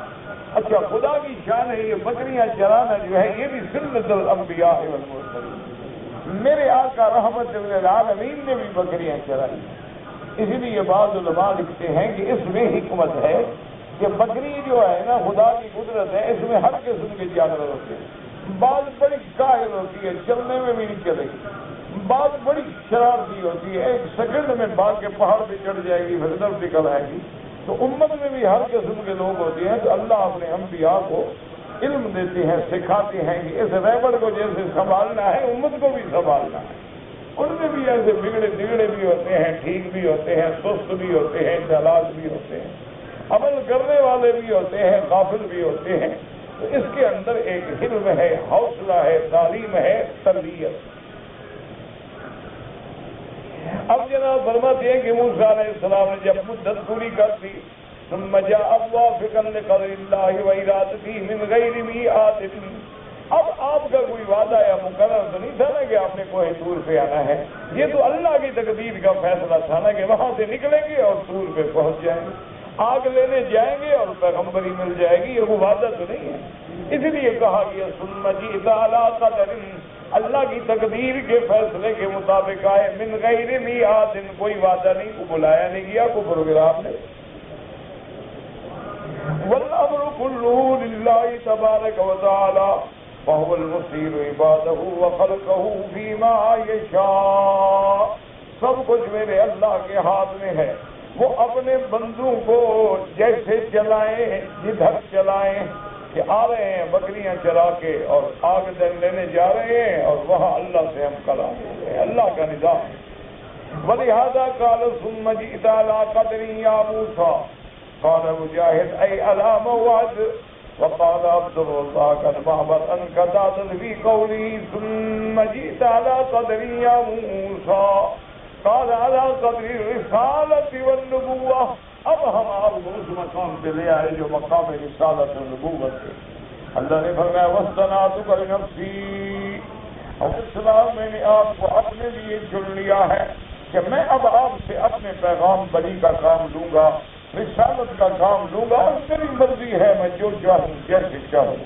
اچھا خدا کی شان ہے یہ بکریاں چلانا جو ہے یہ بھی سنت الانبیاء والمرسلین، میرے آقا رحمت للعالمین نے بھی بکریاں چلائی، اسی لیے بعض علماء لکھتے ہیں کہ اس میں حکمت ہے کہ بکری جو ہے نا خدا کی قدرت ہے، اس میں ہر قسم کے جانور ہوتے ہیں، بعض بڑی قاہر ہوتی ہے چلنے میں بھی نہیں چلے گی، بات بڑی شرارتی ہوتی ہے، 1 سیکنڈ میں بھاگ کے پہاڑ پہ چڑھ جائے گی پھر نکل آئے گی، تو امت میں بھی ہر قسم کے لوگ ہوتے ہیں، تو اللہ اپنے انبیاء کو علم دیتے ہیں، سکھاتے ہیں کہ اس ریبڑ کو جیسے سنبھالنا ہے امت کو بھی سنبھالنا ہے۔ ان میں بھی ایسے بگڑے بھی ہوتے ہیں، ٹھیک بھی ہوتے ہیں، سست بھی ہوتے ہیں، چالاک بھی ہوتے ہیں، عمل کرنے والے بھی ہوتے ہیں، غافل بھی ہوتے ہیں۔ تو اس کے اندر ایک علم ہے، حوصلہ ہے، تعلیم ہے، تربیت۔ اب جناب فرماتے ہیں کہ موسیٰ علیہ السلام نے جب مدت پوری کر دی، ثم جاء موافقا لقدر اللہ وارادته من غیر میعاد، اب آپ کا کوئی وعدہ یا مقرر تو نہیں تھا نا کہ آپ نے کوہ طور پہ آنا ہے، یہ تو اللہ کی تقدیر کا فیصلہ تھا نا کہ وہاں سے نکلیں گے اور طور پہ پہنچ جائیں گے، آگ لینے جائیں گے اور پیغمبری مل جائے گی، یہ وہ وعدہ تو نہیں ہے۔ اس لیے کہا گیا ثم جئت علی قدر، اللہ کی تقدیر کے فیصلے کے مطابق آئے، من غیر میعاد، کوئی وعدہ نہیں، کو بلایا نہیں گیا، کو پروگرام نہیں۔ والامر كله لله تبارك وتعالى وهو المصير عباده وخلقه فيما يشاء، سب کچھ میرے اللہ کے ہاتھ میں ہے، وہ اپنے بندوں کو جیسے چلائیں، جدھر چلائیں، کہ آ رہے ہیں بکریاں چرا کے اور آگ لینے جا رہے ہیں اور وہاں اللہ سے ہم کرا رہے ہیں، اللہ کا نظام ہے۔ ولہذا قال ثم جئت على قدر يا موسى، قال مجاهد أي على موعد، وقال عبد الله قد معبد أن كتاتل في قوله ثم جئت على قدر يا موسى، قال على قدر الرسالة والنبوة۔ اب ہم آپ کو اس مقام پہ لے آئے جو مقام رسالت و نبوت ہے۔ اللہ نے فرمایا وَاصْطَنَعْتُكَ لِنَفْسِي، اور اسلام میں نے آپ کو اپنے لیے چن لیا ہے کہ میں اب آپ سے اپنے پیغام بری کا کام لوں گا، رسالت کا کام لوں گا، اور میری مرضی ہے میں جو چاہوں جیسے چاہوں۔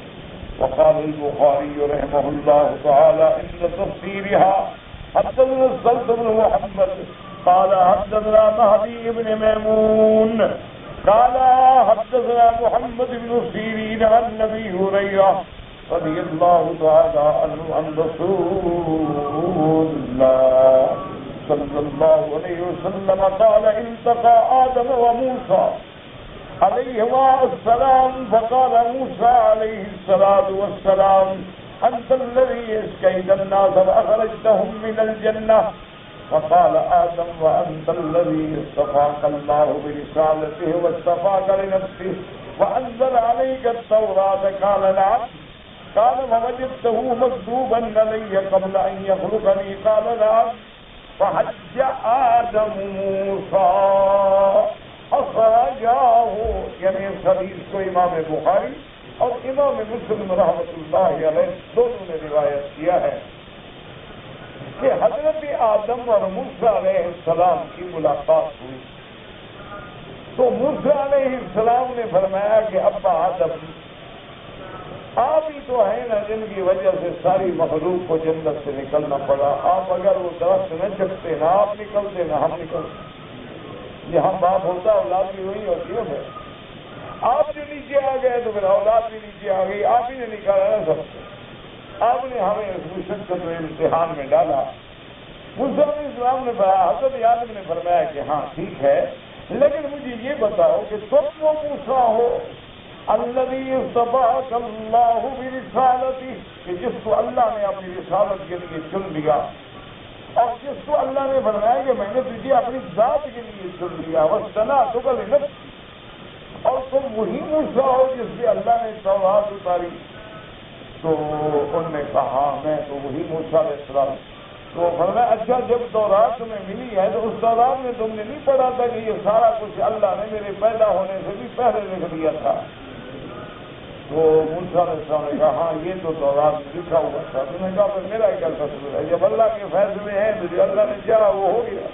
وقال البخاری رحمہ اللہ تعالی ان تفسیرها حدثنا السلط بن محمد قال حدثنا مهدي بن ميمون قال حدثنا محمد بن سيرين عن ابي هريره رضي الله تعالى عنه عن رسول الله صلى الله عليه وسلم قال التقى آدم وموسى عليهما السلام، فقال موسى عليه الصلاة والسلام أنت الذي اسقيت الناس فأخرجتهم من الجنة، فقال آدم وأنت الذي اصطفاك الله برسالته واصطفاك لنفسه وأنزل عليك التوراة، قال نعم، قال فوجدته مكتوبا علي قبل أن يخلقني، قال نعم، فحج آدم موسى اخرجاه، یعنی اس حدیث کو امام بخاری اور امام مسلم رحمۃ اللہ علیہ دونوں نے روایت کیا ہے کہ حضرت آدم اور موسیٰ علیہ السلام کی ملاقات ہوئی، تو موسیٰ علیہ السلام نے فرمایا کہ ابا آدم، آپ ہی تو ہیں نا جن کی وجہ سے ساری مخلوق کو جنت سے نکلنا پڑا، آپ اگر وہ درخت نہ چکتے نہ آپ نکلتے نہ ہم نکلتے، یہ ہم باپ ہوتا اولاد بھی ہوئی ہوتی ہے، آپ جو نیچے آ گئے تو پھر اولاد بھی نیچے آ گئی، آپ ہی نے نکالا نا سب سے، آپ نے ہمیں اس مشقت و امتحان میں ڈالا۔ موسیٰ علیہ السلام نے فرمایا، حضرت آدم نے فرمایا کہ ہاں ٹھیک ہے، لیکن مجھے یہ بتاؤ کہ تم وہ موسیٰ ہو الذی اصطفاک اللہ برسالتی، کہ جس کو اللہ نے اپنی رسالت کے لیے چن لیا، اور جس کو اللہ نے فرمایا کہ میں نے تجھے اپنی ذات کے لیے چن لیا، واصطنعتک لنفسی، اور تم وہی موسیٰ ہو جس سے اللہ نے تورات اتاری۔ تو انہوں نے کہا میں تو وہی موسیٰ علیہ السلام۔ تو فرمایا اچھا جب تورات تمہیں ملی ہے تو اس تورات میں تم نے نہیں پڑھا تھا کہ یہ سارا کچھ اللہ نے میرے پیدا ہونے سے بھی پہلے لکھ دیا تھا؟ تو موسیٰ علیہ السلام نے کہا ہاں یہ تو تورات میں لکھا ہوا تھا۔ تو نے کہا پھر میرا کیا قصور ہے، جب اللہ کے فیصلے ہیں تو جو اللہ نے چاہا وہ ہو گیا۔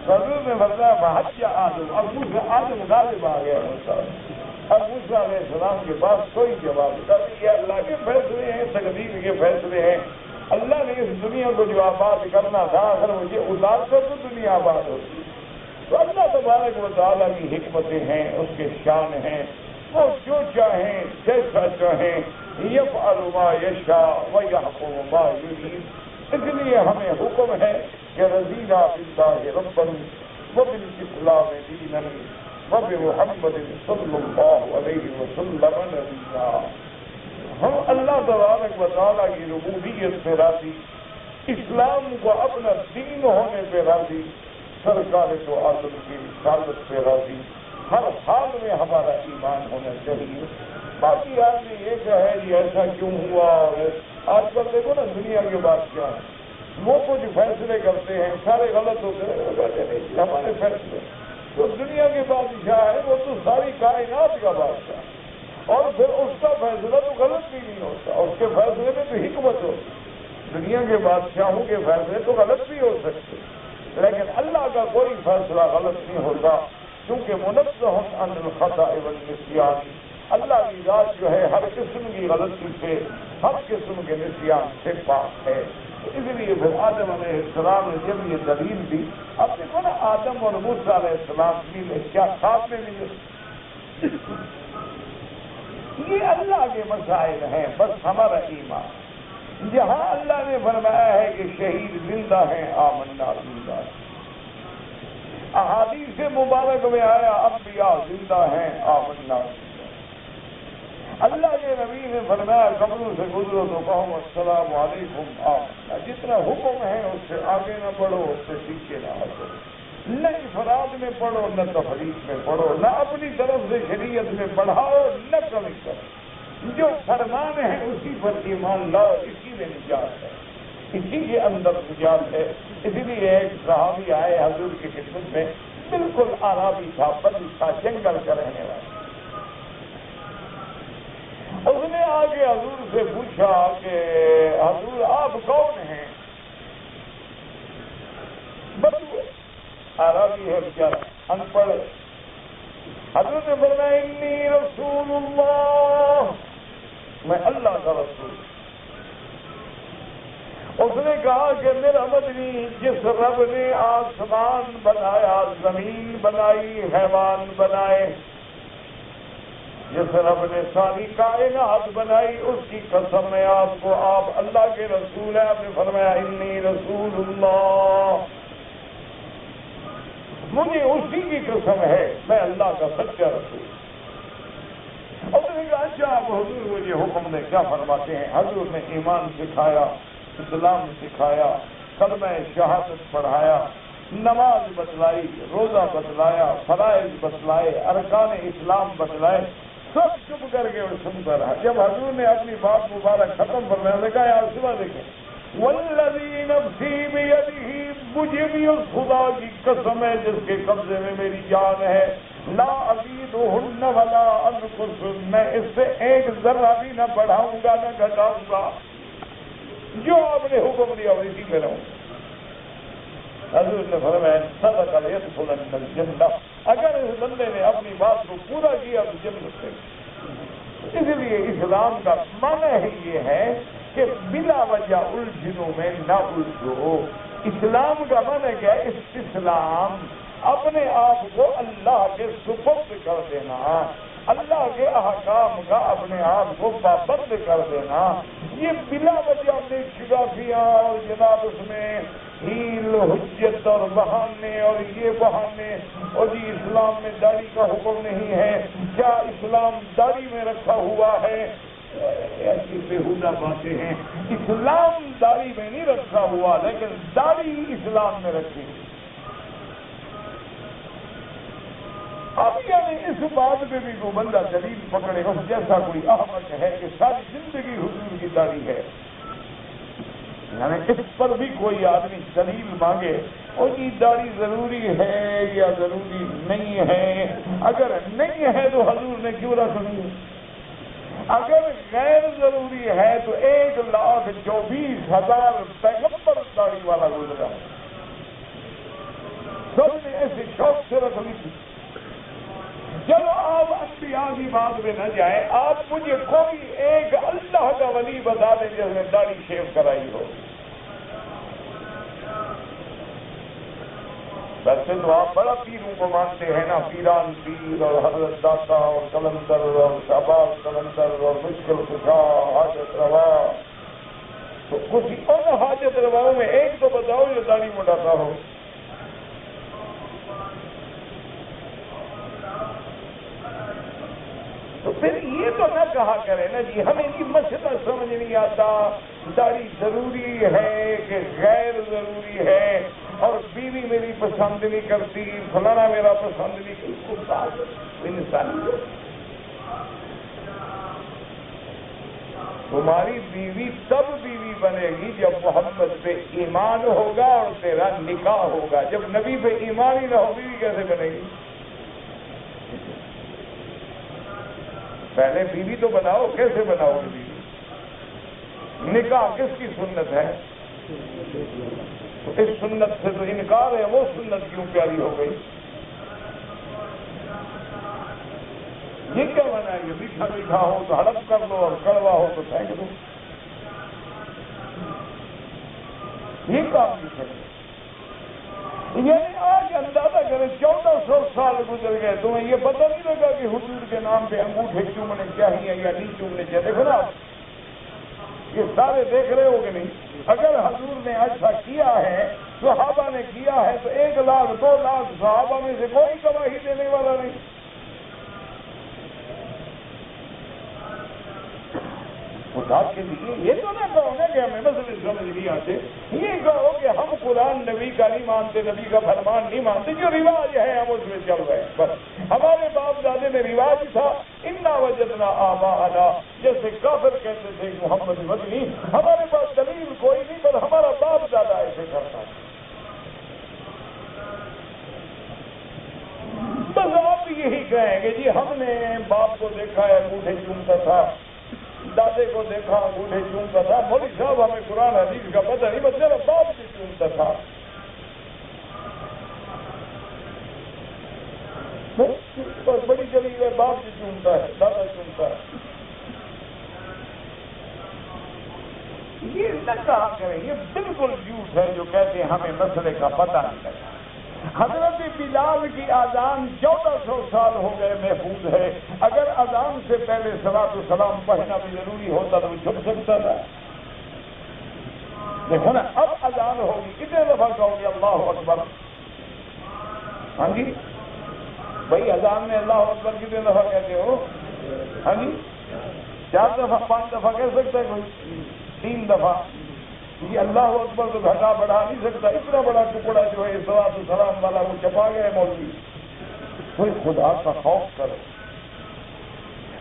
حضور نے فرمایا فحج آدم، اب موسیٰ آدم غالب آ گیا موسیٰ، اب موسیٰ علیہ السلام کے پاس کوئی جواب نہیں، یہ اللہ کے فیصلے ہیں، تقدیر کے فیصلے ہیں، اللہ نے اس دنیا کو جو آباد کرنا تھا اگر مجھے اتار کر تو دنیا آباد ہوتی۔ تو اللہ تبارک و تعالیٰ کی حکمتیں ہیں، اس کے شان ہیں، وہ جو چاہیں جیسا چاہیں یفعل ما یشاء ویحکم ما یرید۔ اس لیے ہمیں حکم ہے کہ رضینا باللہ ربا وبالاسلام دینا وبمحمد صلی اللہ علیہ وسلم نبینا۔ ہم اللہ تبارک و تعالیٰ کی ربوبیت پہ راضی، اسلام کو اپنا دین ہونے پہ راضی، سرکار تو عالم کی رسالت پہ راضی، ہر حال میں ہمارا ایمان ہونا چاہیے۔ باقی آدمی یہ کہے کہ ایسا کیوں ہوا، آج کل دیکھو نا دنیا کے بادشاہ وہ کچھ فیصلے کرتے ہیں سارے غلط ہوتے ہیں، کہتے نہیں ہمارے فیصلے، تو دنیا کے بادشاہ ہے وہ تو ساری کائنات کا بادشاہ، اور پھر اس کا فیصلہ تو غلط بھی نہیں ہوتا، اس کے فیصلے میں تو حکمت ہوتی۔ دنیا کے بادشاہوں کے فیصلے تو غلط بھی ہو سکتے، لیکن اللہ کا کوئی فیصلہ غلط نہیں ہوتا، کیونکہ منزہ عن الخطأ والنسیان، اللہ کی ذات جو ہے ہر قسم کی غلطی سے، ہر قسم کے نسیان سے پاک ہے۔ اس لیے پھر آدم علیہ السلام نے جب یہ دلیل دی، اب دیکھو نا آدم اور موسیٰ علیہ السلام ملے، کیا ساتھ میں ملے؟ یہ اللہ کے مسائل ہیں، بس ہمارا ایمان۔ جہاں اللہ نے فرمایا ہے کہ شہید زندہ ہیں، آمنا زندہ ہے۔ احادیث مبارک میں آیا انبیاء زندہ ہیں، آمنا زندہ ہے۔ اللہ کے نبی نے فرمایا قبروں سے گزرو تو کہو السلام علیکم آمنا۔ جتنا حکم ہے اس سے آگے نہ بڑھو، اس سے پیچھے نہ ہٹو، نہ افراد میں پڑھو نہ تفریق میں پڑھو، نہ اپنی طرف سے شریعت میں بڑھاؤ نہ کمی کرو، جو فرمان ہے اسی پر ایمان لاؤ، اسی میں نجات ہے، اسی کے اندر نجات ہے۔ اسی لیے ایک صحابی آئے حضور کی خدمت میں، بالکل عربی تھا، بدو تھا، جنگل کا رہنے والا۔ اس نے آگے حضور سے پوچھا کہ حضور آپ کون ہیں؟ بدو عربی ہے بیچارہ، ان پڑھ۔ حضرت نے فرمایا انی رسول اللہ، میں اللہ کا رسول۔ اس نے کہا کہ میرا مدنی، جس رب نے آسمان بنایا، زمین بنائی، حیوان بنائے، جس رب نے ساری کائنات بنائی، اس کی قسم ہے آپ کو، آپ اللہ کے رسول ہیں۔ آپ نے فرمایا انی رسول اللہ، مجھے اسی کی قسم ہے، میں اللہ کا سچا رسول۔ اور نے کہا اچھا آپ حضور مجھے حکم نے کیا فرماتے ہیں؟ حضور نے ایمان سکھایا، اسلام سکھایا، کلمہ شہادت پڑھایا، نماز بتلائی، روزہ بتلایا، فرائض بتلائے، ارکان اسلام بتلائے، سب چپ کر کے اور سنتا رہا۔ جب حضور نے اپنی بات مبارک ختم فرمایا، نے کہا یا رسول اللہ دیکھیں، والذی نفسی بیدہ، مجھے بھی اس خدا کی قسم ہے جس کے قبضے میں میری جان ہے، لا ازیدہن ولا انقص، میں اس سے ایک ذرہ بھی نہ بڑھاؤں گا نہ گھٹاؤں گا، جو آپ نے حکم دیا اسی میں رہوں۔ حضور نے فرمایا صدق لیدخلن الجنہ، اگر اس بندے نے اپنی بات کو پورا کیا تو جنت سے۔ اس لیے اسلام کا معنی ہی یہ ہے کہ بلا وجہ الجھنوں میں نہ الجھو۔ اسلام کا معنی کیا ہے؟ استسلام، اپنے آپ کو اللہ کے سپرد کر دینا، اللہ کے احکام کا اپنے آپ کو پابند کر دینا۔ یہ بلا وجہ اپنے شگافیاں اور جناب اس میں ہیل حجت اور بہانے اور یہ بہانے، اور جی اسلام میں داڑھی کا حکم نہیں ہے، کیا اسلام داڑھی میں رکھا ہوا ہے؟ ایسی بےہودہ باتیں ہیں۔ اسلام داڑھی میں نہیں رکھا ہوا، لیکن داڑھی اسلام میں رکھی۔ اب یعنی اس بات پہ بھی کوئی بندہ دلیل پکڑے، اس جیسا کوئی احمق ہے کہ ساری زندگی حضور کی داڑھی ہے، یعنی اس پر بھی کوئی آدمی دلیل مانگے اور یہ داڑھی ضروری ہے یا ضروری نہیں ہے؟ اگر نہیں ہے تو حضور نے کیوں رکھنی؟ اگر غیر ضروری ہے تو 1,24,000 پیغمبر داڑھی والا گزرا، سب نے ایسے شوق سے رکھ لی تھی۔ چلو آپ انبیاء کی بات میں نہ جائیں، آپ مجھے کوئی ایک اللہ کا ولی بتا دیں جس نے داڑھی شیو کرائی ہو۔ ویسے تو آپ بڑا پیروں کو مانتے ہیں نا، پیران پیر اور حضرت داتا اور کلندر اور شہباز کلندر اور مشکل کشا، حاجت روا، تو کچھ ان حاجت رواؤں میں ایک تو بتاؤ جو داڑھی مڈاتا ہو۔ کہا کرے نا جی ہمیں یہ مسئلہ سمجھ نہیں آتا، داڑھی ضروری ہے کہ غیر ضروری ہے، اور بیوی میری پسند نہیں کرتی، فلانا میرا پسند نہیں کرتی، انسان تمہاری بیوی تب بیوی بنے گی جب محمد پہ ایمان ہوگا اور تیرا نکاح ہوگا. جب نبی پہ ایمان ہی نہ ہو بیوی کیسے بنے گی؟ پہلے بیوی تو بناؤ. کیسے بناؤ گے بیوی؟ نکاح کس کی سنت ہے؟ تو اس سنت سے تو انکار ہے، وہ سنت کیوں پیاری ہو گئی؟ یہ کیا بنا ہے؟ میٹھا میٹھا ہو تو ہڑپ کر لو اور کڑوا ہو تو پھینک دو. یہ کام نہیں کرے. یعنی آج اندازہ کریں 1400 سال گزر گئے، تمہیں یہ پتہ نہیں لگا کہ حضور کے نام پہ انگوٹھے چومنے چاہیے یا نہیں چومنے چاہیے؟ دیکھو نا یہ سارے دیکھ رہے ہو کہ نہیں؟ اگر حضور نے ایسا کیا ہے، صحابہ نے کیا ہے، تو 1 لاکھ 2 لاکھ صحابہ میں سے کوئی گواہی دینے والا نہیں. خدا کے لیے یہ تو نہ کہو نا کہ ہمیں مسئلے سمجھ نہیں آتے، یہ کہو کہ ہم قرآن نبی کا نہیں مانتے، نبی کا فرمان نہیں مانتے، جو رواج ہے ہم اس میں چل رہے ہیں. بس ہمارے باپ دادے میں رواج تھا انا وجدنا آباءنا، جیسے کافر کہتے تھے محمد مدنی، ہمارے پاس دلیل کوئی نہیں، پر ہمارا باپ دادا ایسے کرتا ہے. بس آپ بھی یہی کہیں گے جی ہم نے باپ کو دیکھا ہے انگوٹھے چومتا تھا، دادے کو دیکھا انگوٹھے چومتا تھا، مولوی صاحب ہمیں قرآن حدیث کا پتہ نہیں، بس میرا باپ بھی چومتا تھا. بس بڑی دلیل ہے، باپ بھی چومتا ہے، دادا چومتا ہے. یہ نہ کہا کریں، یہ بالکل جھوٹ ہے جو کہتے ہیں ہمیں مسئلے کا پتہ نہیں لگا. حضرت بلال کی اذان 1400 سال ہو گئے محفوظ ہے. اگر اذان سے پہلے صلاۃ و سلام پڑھنا بھی ضروری ہوتا تو وہ چھپ سکتا تھا. دیکھو نا اب اذان ہوگی، کتنے دفعہ کہو گے اللہ اکبر؟ ہاں جی بھائی اذان میں اللہ اکبر کتنے دفعہ کہتے ہو؟ ہاں جی 4 دفعہ 5 دفعہ کہہ سکتا ہے کوئی؟ 3 دفعہ. یہ اللہ اکبر تو گھٹا بڑھا نہیں سکتا. اتنا بڑا ٹکڑا جو ہے صلاۃ و سلام والا وہ چھپا گیا مولوی. کوئی خدا کا خوف کرو.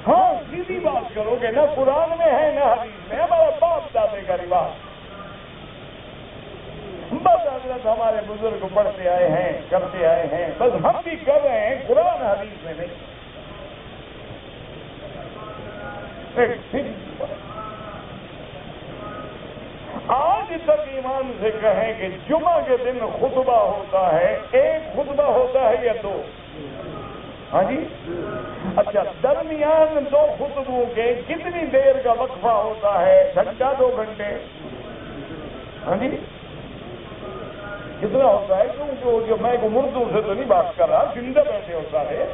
ہاں سیدھی بات کرو کہ نہ قرآن میں ہے نہ حدیث میں، ہمارا باپ دادے کا رواج. بس حضرت ہمارے بزرگ پڑھتے آئے ہیں، کرتے آئے ہیں، بس ہم بھی کر رہے ہیں، قرآن حدیث میں نہیں. آج تک ایمان سے کہیں کہ جمعہ کے دن خطبہ ہوتا ہے، 1 خطبہ ہوتا ہے یا 2؟ ہاں جی اچھا درمیان 2 خطبوں کے کتنی دیر کا وقفہ ہوتا ہے؟ گھنٹہ 2 گھنٹے؟ ہاں جی کتنا ہوتا ہے؟ کیونکہ جو میں مردوں سے تو نہیں بات کر رہا، زندہ بیٹھے ہوتا ہے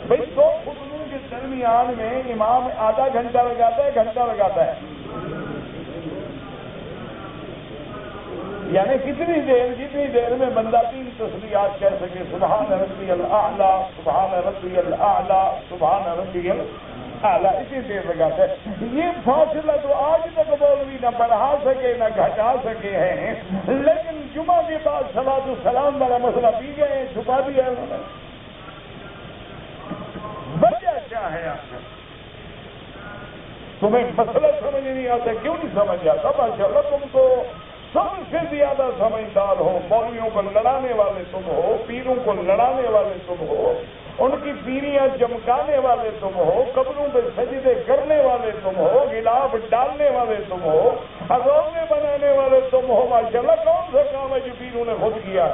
بھائی. 2 خطبوں کے درمیان میں امام آدھا گھنٹہ لگاتا ہے، گھنٹہ لگاتا ہے، یعنی کتنی دیر میں بندہ 3 تسبیحات کہہ سکے، سبحان ربی الاعلیٰ، سبحان ربی الاعلیٰ، سبحان ربی الاعلیٰ، اسی دیر لگاتا ہے. یہ فاصلہ تو آج تک مولوی نہ بڑھا سکے نہ گھٹا سکے ہیں، لیکن جمعہ کے بعد صلاۃ السلام والا مسئلہ پی گئے ہیں، چھپا دیا ہے انہوں نے. وجہ کیا ہے آپ تمہیں مسئلہ سمجھ نہیں آتا؟ کیوں نہیں سمجھ آتا؟ ماشاء اللہ تم تو سب سے زیادہ سمجھدار ہو. مولویوں کو لڑانے والے تم ہو، پیروں کو لڑانے والے تم ہو، ان کی پیریاں چمکانے والے تم ہو، قبروں پہ سجدے کرنے والے تم ہو، غلاف ڈالنے والے تم ہو، عزومے بنانے والے تم ہو. ماشاء اللہ کون سا کام ہے جو پیروں نے خود کیا؟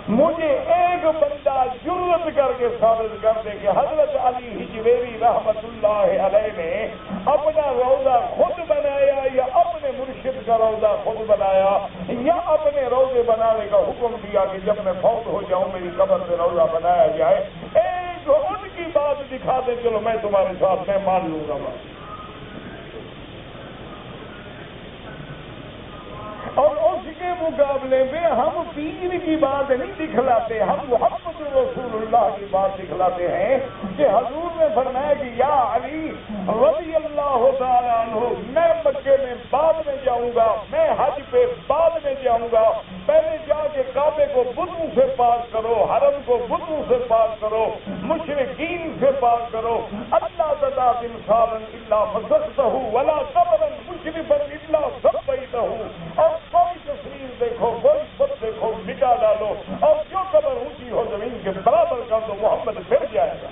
مجھے ایک بندہ جرت کر کے ثابت کر دے کہ حضرت علی حجویری رحمت اللہ علیہ نے اپنا روضہ خود بنایا یا اپنے مرشد کا روضہ خود بنایا یا اپنے روضے بنانے کا حکم دیا کہ جب میں فوت ہو جاؤں میری قبر پہ روضہ بنایا جائے. ایک ان کی بات دکھا دے، چلو میں تمہارے ساتھ میں مان لوں گا. اور اس کے مقابلے میں ہم پیر کی بات نہیں دکھلاتے، ہم محمد محمد رسول اللہ کی بات دکھلاتے ہیں کہ حضور نے فرمایا کہ یا علی رضی اللہ تعالیٰ عنہ، میں مکے میں بعد میں جاؤں گا، میں حج پہ بعد میں جاؤں گا، پہلے جا کے کعبے کو بتوں سے پاک کرو، حرم کو بتوں سے پاک کرو، مشرکین سے پاک کرو، اللہ تعالیٰ انسان الا مسختہ ولا قبرا مشرفا الا سبیتہ، اور کوئی تصویر دیکھو، کوئی سب دیکھو، مٹا ڈالو، اور جو قبر اونچی ہو زمین کے برابر کر دو، محمد پھر جائے گا۔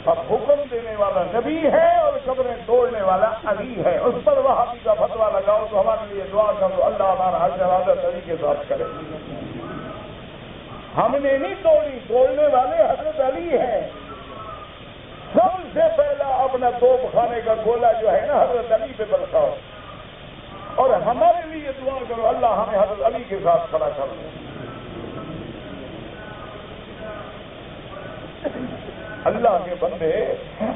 اب حکم دینے والا نبی ہے اور قبریں توڑنے والا علی ہے، اس پر وہابی کا فتویٰ لگاؤ تو ہمارے لیے دعا کرو اللہ ہمارا حج ارادہ علی کے ساتھ کرے۔ ہم نے نہیں توڑی، توڑنے والے حضرت علی ہیں۔ سب سے پہلا اپنا توپ خانے کا گولا جو ہے نا حضرت علی پہ برساؤ، اور ہمارے لیے دعا کرو اللہ ہمیں حضرت علی کے ساتھ کھڑا کر دے۔ اللہ کے بندے،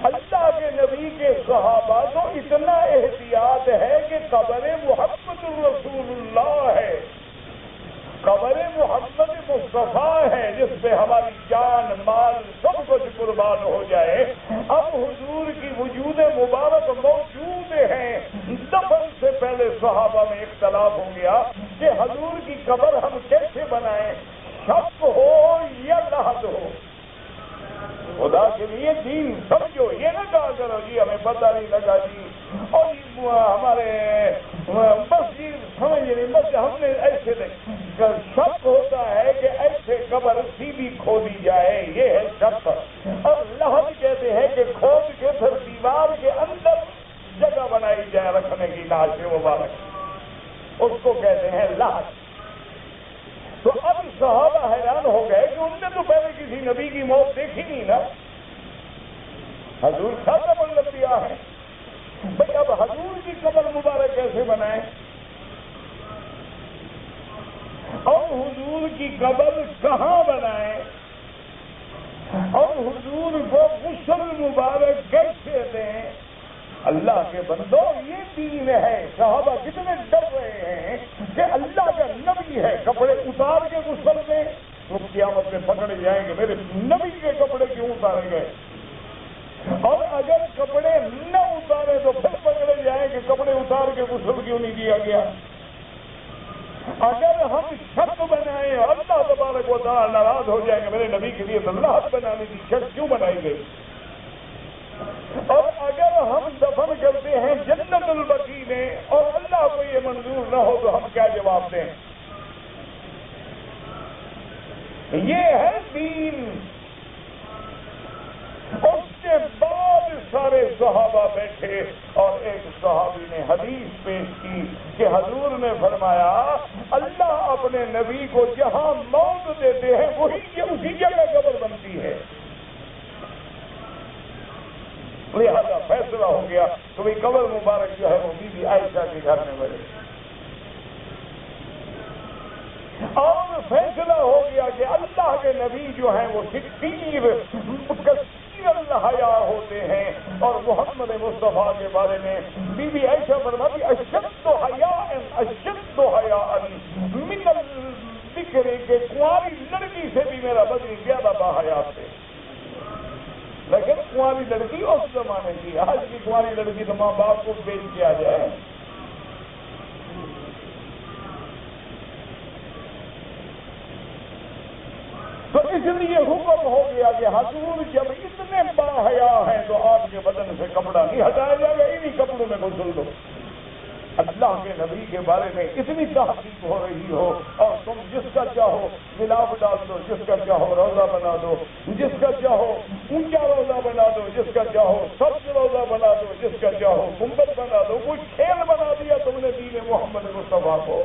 اللہ کے نبی کے صحابہ تو اتنا احتیاط ہے کہ قبر محمد الرسول اللہ ہے، قبر محمد مصطفیٰ ہے جس پہ ہماری جان مال سب کچھ قربان ہو جائے۔ اب حضور کی وجود مبارک موجود ہیں، دفن سے پہلے صحابہ میں اختلاف ہو گیا کہ حضور کی قبر ہم کیسے بنائیں، شق ہو یا لحد ہو۔ خدا کے لیے دین سمجھو، یہ نہ کہا کرو جی ہمیں پتہ نہیں لگا جی، اور ہمارے مسجد سمجھ نہیں، مسجد ہم نے ایسے نہیں، شک ہوتا ہے کہ ایسے قبر سیدھی کھودی جائے، یہ ہے شک، اور لحد کہتے ہیں کہ کھود کے پھر دیوار کے اندر جگہ بنائی جائے رکھنے کی ناش مبارک، اس کو کہتے ہیں لحد۔ تو اب صحابہ حیران ہو گئے کہ ان نے تو پہلے کسی نبی کی موت دیکھی نہیں نا، حضور کا قبر لمبیا ہے، بھائی اب حضور کی قبر مبارک کیسے بنائیں، اور حضور کی قبر کہاں بنائیں، اور حضور کو غسل مبارک کیسے دیں۔ اللہ کے بندو یہ دین ہے۔ صحابہ کتنے ڈر رہے ہیں کہ اللہ کا نبی ہے، کپڑے اتار کے غسل دیں تو قیامت میں پکڑے جائیں گے میرے نبی کے کپڑے کیوں اتارے گئے، اور اگر کپڑے نہ اتارے تو پھر پکڑے جائیں کہ کپڑے اتار کے غسل کیوں نہیں کیا گیا۔ اگر ہم شک بنائیں اللہ تبارک و تعالیٰ ناراض ہو جائیں گے میرے نبی کے لیے تو اللہ بنانے کی شک کیوں بنائی گئی، اور اگر ہم دفن کرتے ہیں جنت البقیع میں اور اللہ کو یہ منظور نہ ہو تو ہم کیا جواب دیں؟ یہ ہے دین۔ اس کے بعد سارے صحابہ بیٹھے اور ایک صحابی نے حدیث پیش کی کہ حضور نے فرمایا اللہ اپنے نبی کو جہاں موت دیتے ہیں وہی اسی جگہ قبر بنتی ہے۔ لہذا فیصلہ ہو گیا کہ بھائی قبر مبارک جو ہے وہ بی بی عائشہ کے گھر میں بنے، اور فیصلہ ہو گیا کہ اللہ کے نبی جو ہیں وہ کثیر الحیا ہوتے ہیں، اور محمد مصطفیٰ کے بارے میں بی بی عائشہ فرماتی اشد حیاء من الذکر، کہ کنواری لڑکی سے بھی میرا بدنی زیادہ باحیات ہے۔ لیکن کنواری لڑکی اس زمانے کی، آج کی کنواری لڑکی تو ماں باپ کو بیچ کیا جائے۔ تو اس لیے حکم ہو گیا کہ حضور جب اتنے باحیا ہیں تو آپ کے بدن سے کپڑا نہیں ہٹایا جائے گا، انہی کپڑوں میں غسل دو۔ اللہ کے نبی کے بارے میں اتنی تحقیق ہو رہی ہو اور تم جس کا چاہو ملاپ ڈال دو، جس کا چاہو روزہ بنا دو، جس کا چاہو اونچا روزہ بنا دو، جس کا چاہو سبز روزہ بنا دو، جس کا چاہو گنبد بنا دو، کوئی کھیل بنا دیا تم نے دین محمد مصطفیٰ کو۔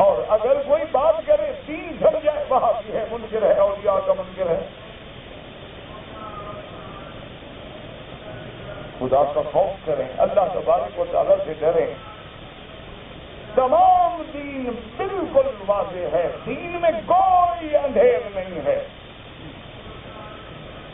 اور اگر کوئی بات کرے دین سمجھائے وہاں بھی ہے، منکر ہے، اولیاء کا منکر ہے۔ خدا کا خوف کریں، اللہ تبارک و تعالیٰ سے ڈریں۔ تمام دین بالکل واضح ہے، دین میں کوئی اندھیر نہیں ہے۔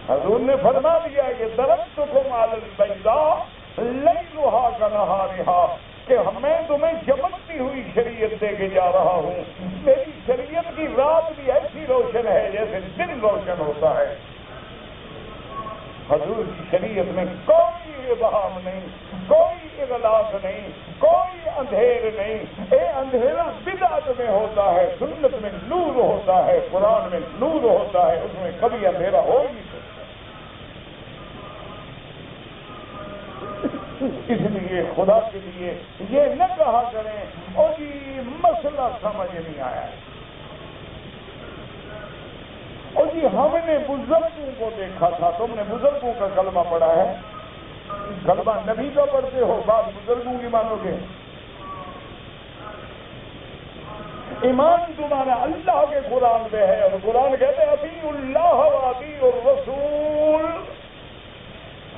حضور نے فرما دیا کہ ترکتکم علی البیضاء لیلھا کنہارھا، کہ میں تمہیں چمکتی ہوئی شریعت دے کے جا رہا ہوں. میری شریعت کی رات بھی ایسی روشن ہے جیسے دن روشن ہوتا ہے. حضور کی شریعت میں کوئی ابہام نہیں, کوئی اغلاق نہیں, کوئی اندھیر نہیں. اے اندھیرا بدعت میں ہوتا ہے, سنت میں نور ہوتا ہے, قرآن میں نور ہوتا ہے, اس میں کبھی اندھیرا ہو ہی نہیں. اس لیے خدا کے لیے یہ نہ کہا کریں اور جی مسئلہ سمجھ نہیں آیا ہے, اور جی ہم نے بزرگوں کو دیکھا تھا. تم نے بزرگوں کا کلمہ پڑھا ہے, کلمہ نبی کا پڑھتے ہو, بات بزرگوں کی مانو گے. ایمان تمہارا اللہ کے قرآن پہ ہے, اور قرآن کہتے ہیں اطیعوا اللہ و اطیعوا الرسول.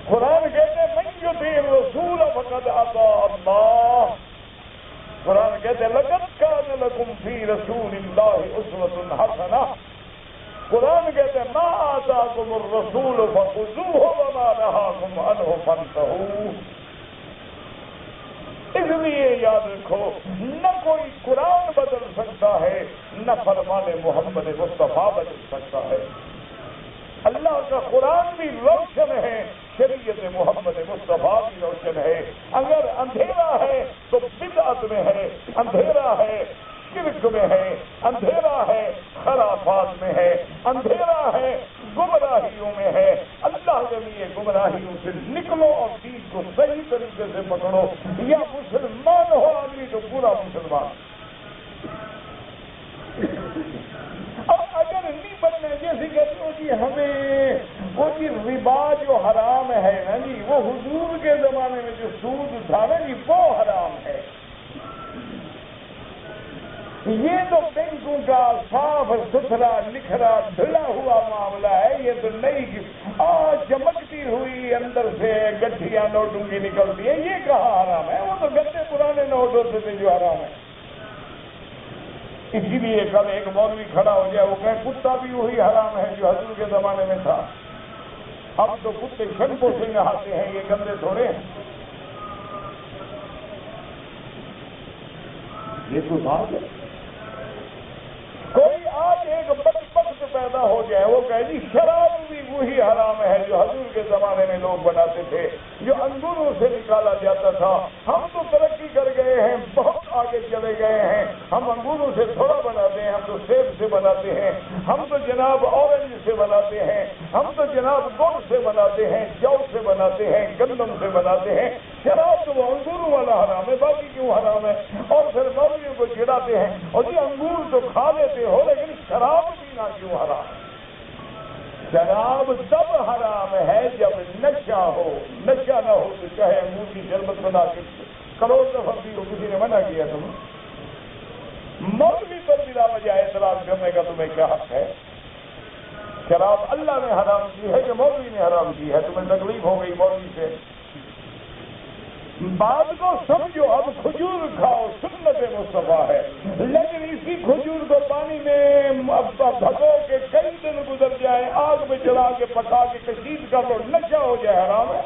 قرآن کہتے ہیں من یطیع الرسول فقد اطاع اللہ. قرآن کہتے ہیں لقد کان لکم فی رسول اللہ اسوۃ حسنہ. قرآن کہتے ہیں ما آتاکم الرسول فخذوہ وما نہاکم عنہ فانتہوا. اس لیے یاد رکھو, نہ کوئی قرآن بدل سکتا ہے, نہ فرمان محمد مصطفیٰ بدل سکتا ہے. اللہ کا قرآن بھی روشن ہے, شریعت محمد مصطفیٰ بھی روشن ہے. اگر اندھیرا ہے تو بدعت میں ہے, اندھیرا ہے شرک میں ہے, اندھیرا ہے خرافات میں ہے, اندھیرا ہے گمراہیوں میں ہے. اللہ کے لیے گمراہیوں سے نکلو اور دین کو صحیح طریقے سے پکڑو. یا مسلمان ہو آدمی تو پورا مسلمان. اور اگر نہیں بننا, جیسے کہتے ہو کہ ہمیں وہ جی ربا جو حرام ہے نا جی, وہ حضور کے زمانے میں جو سود تھا نا جی وہ حرام ہے. یہ تو بینکوں کا صاف ستھرا لکھرا دھلا ہوا معاملہ ہے. یہ تو نہیں آج چمکتی ہوئی اندر سے گٹھیاں نوٹوں کی نکلتی ہے, یہ کہاں حرام ہے. وہ تو گٹے پرانے نوٹ ہوتے تھے جو حرام ہے. اسی لیے کل ایک مولوی کھڑا ہو جائے, وہ کہے کتا بھی وہی حرام ہے جو حضور کے زمانے میں تھا. اب تو کتے شنکوں سے نہاتے ہیں, یہ گندے تھوڑے ہیں. یہ تو بات ہے. کوئی آج ایک بدبخت پیدا ہو جائے, وہ کہے جی شراب بھی وہی حرام ہے جو حضور کے زمانے میں لوگ بناتے تھے, جو انگوروں سے نکالا جاتا تھا. ہم تو ترقی کر گئے ہیں, بہت آگے چلے گئے ہیں. ہم انگوروں سے تھوڑا بناتے ہیں, ہم تو سیب سے بناتے ہیں, ہم تو جناب اورنج سے بناتے ہیں, ہم تو جناب گڑ سے بناتے ہیں, جو سے بناتے ہیں, گندم سے بناتے ہیں. شراب تو وہ انگوروں والا حرام ہے, باقی کیوں حرام ہے. اور پھر مولویوں کو چڑھاتے ہیں, اور یہ انگور تو کھا لیتے ہو لیکن شراب پینا کیوں حرام ہے. شراب تب حرام ہے جب نشہ ہو. نشہ نہ ہو تو چاہے انگور کی شربت بنا کے کروڑ دفعہ پی لو, کسی نے منع کیا تمہیں. مولوی پر بلا وجہ اعتراض کرنے کا تمہیں کیا حق ہے. شراب اللہ نے حرام کی ہے کہ مولوی نے حرام کی ہے؟ تمہیں تکلیف ہو گئی مولوی سے, بات کو سمجھو. اب کھجور کھاؤ, سنت مصطفیٰ ہے, لیکن اسی کھجور کو پانی میں بھگو کے کئی دن گزر جائے, آگ میں جلا کے پکا کے کشید کر لو, نشہ ہو جائے, حرام ہے.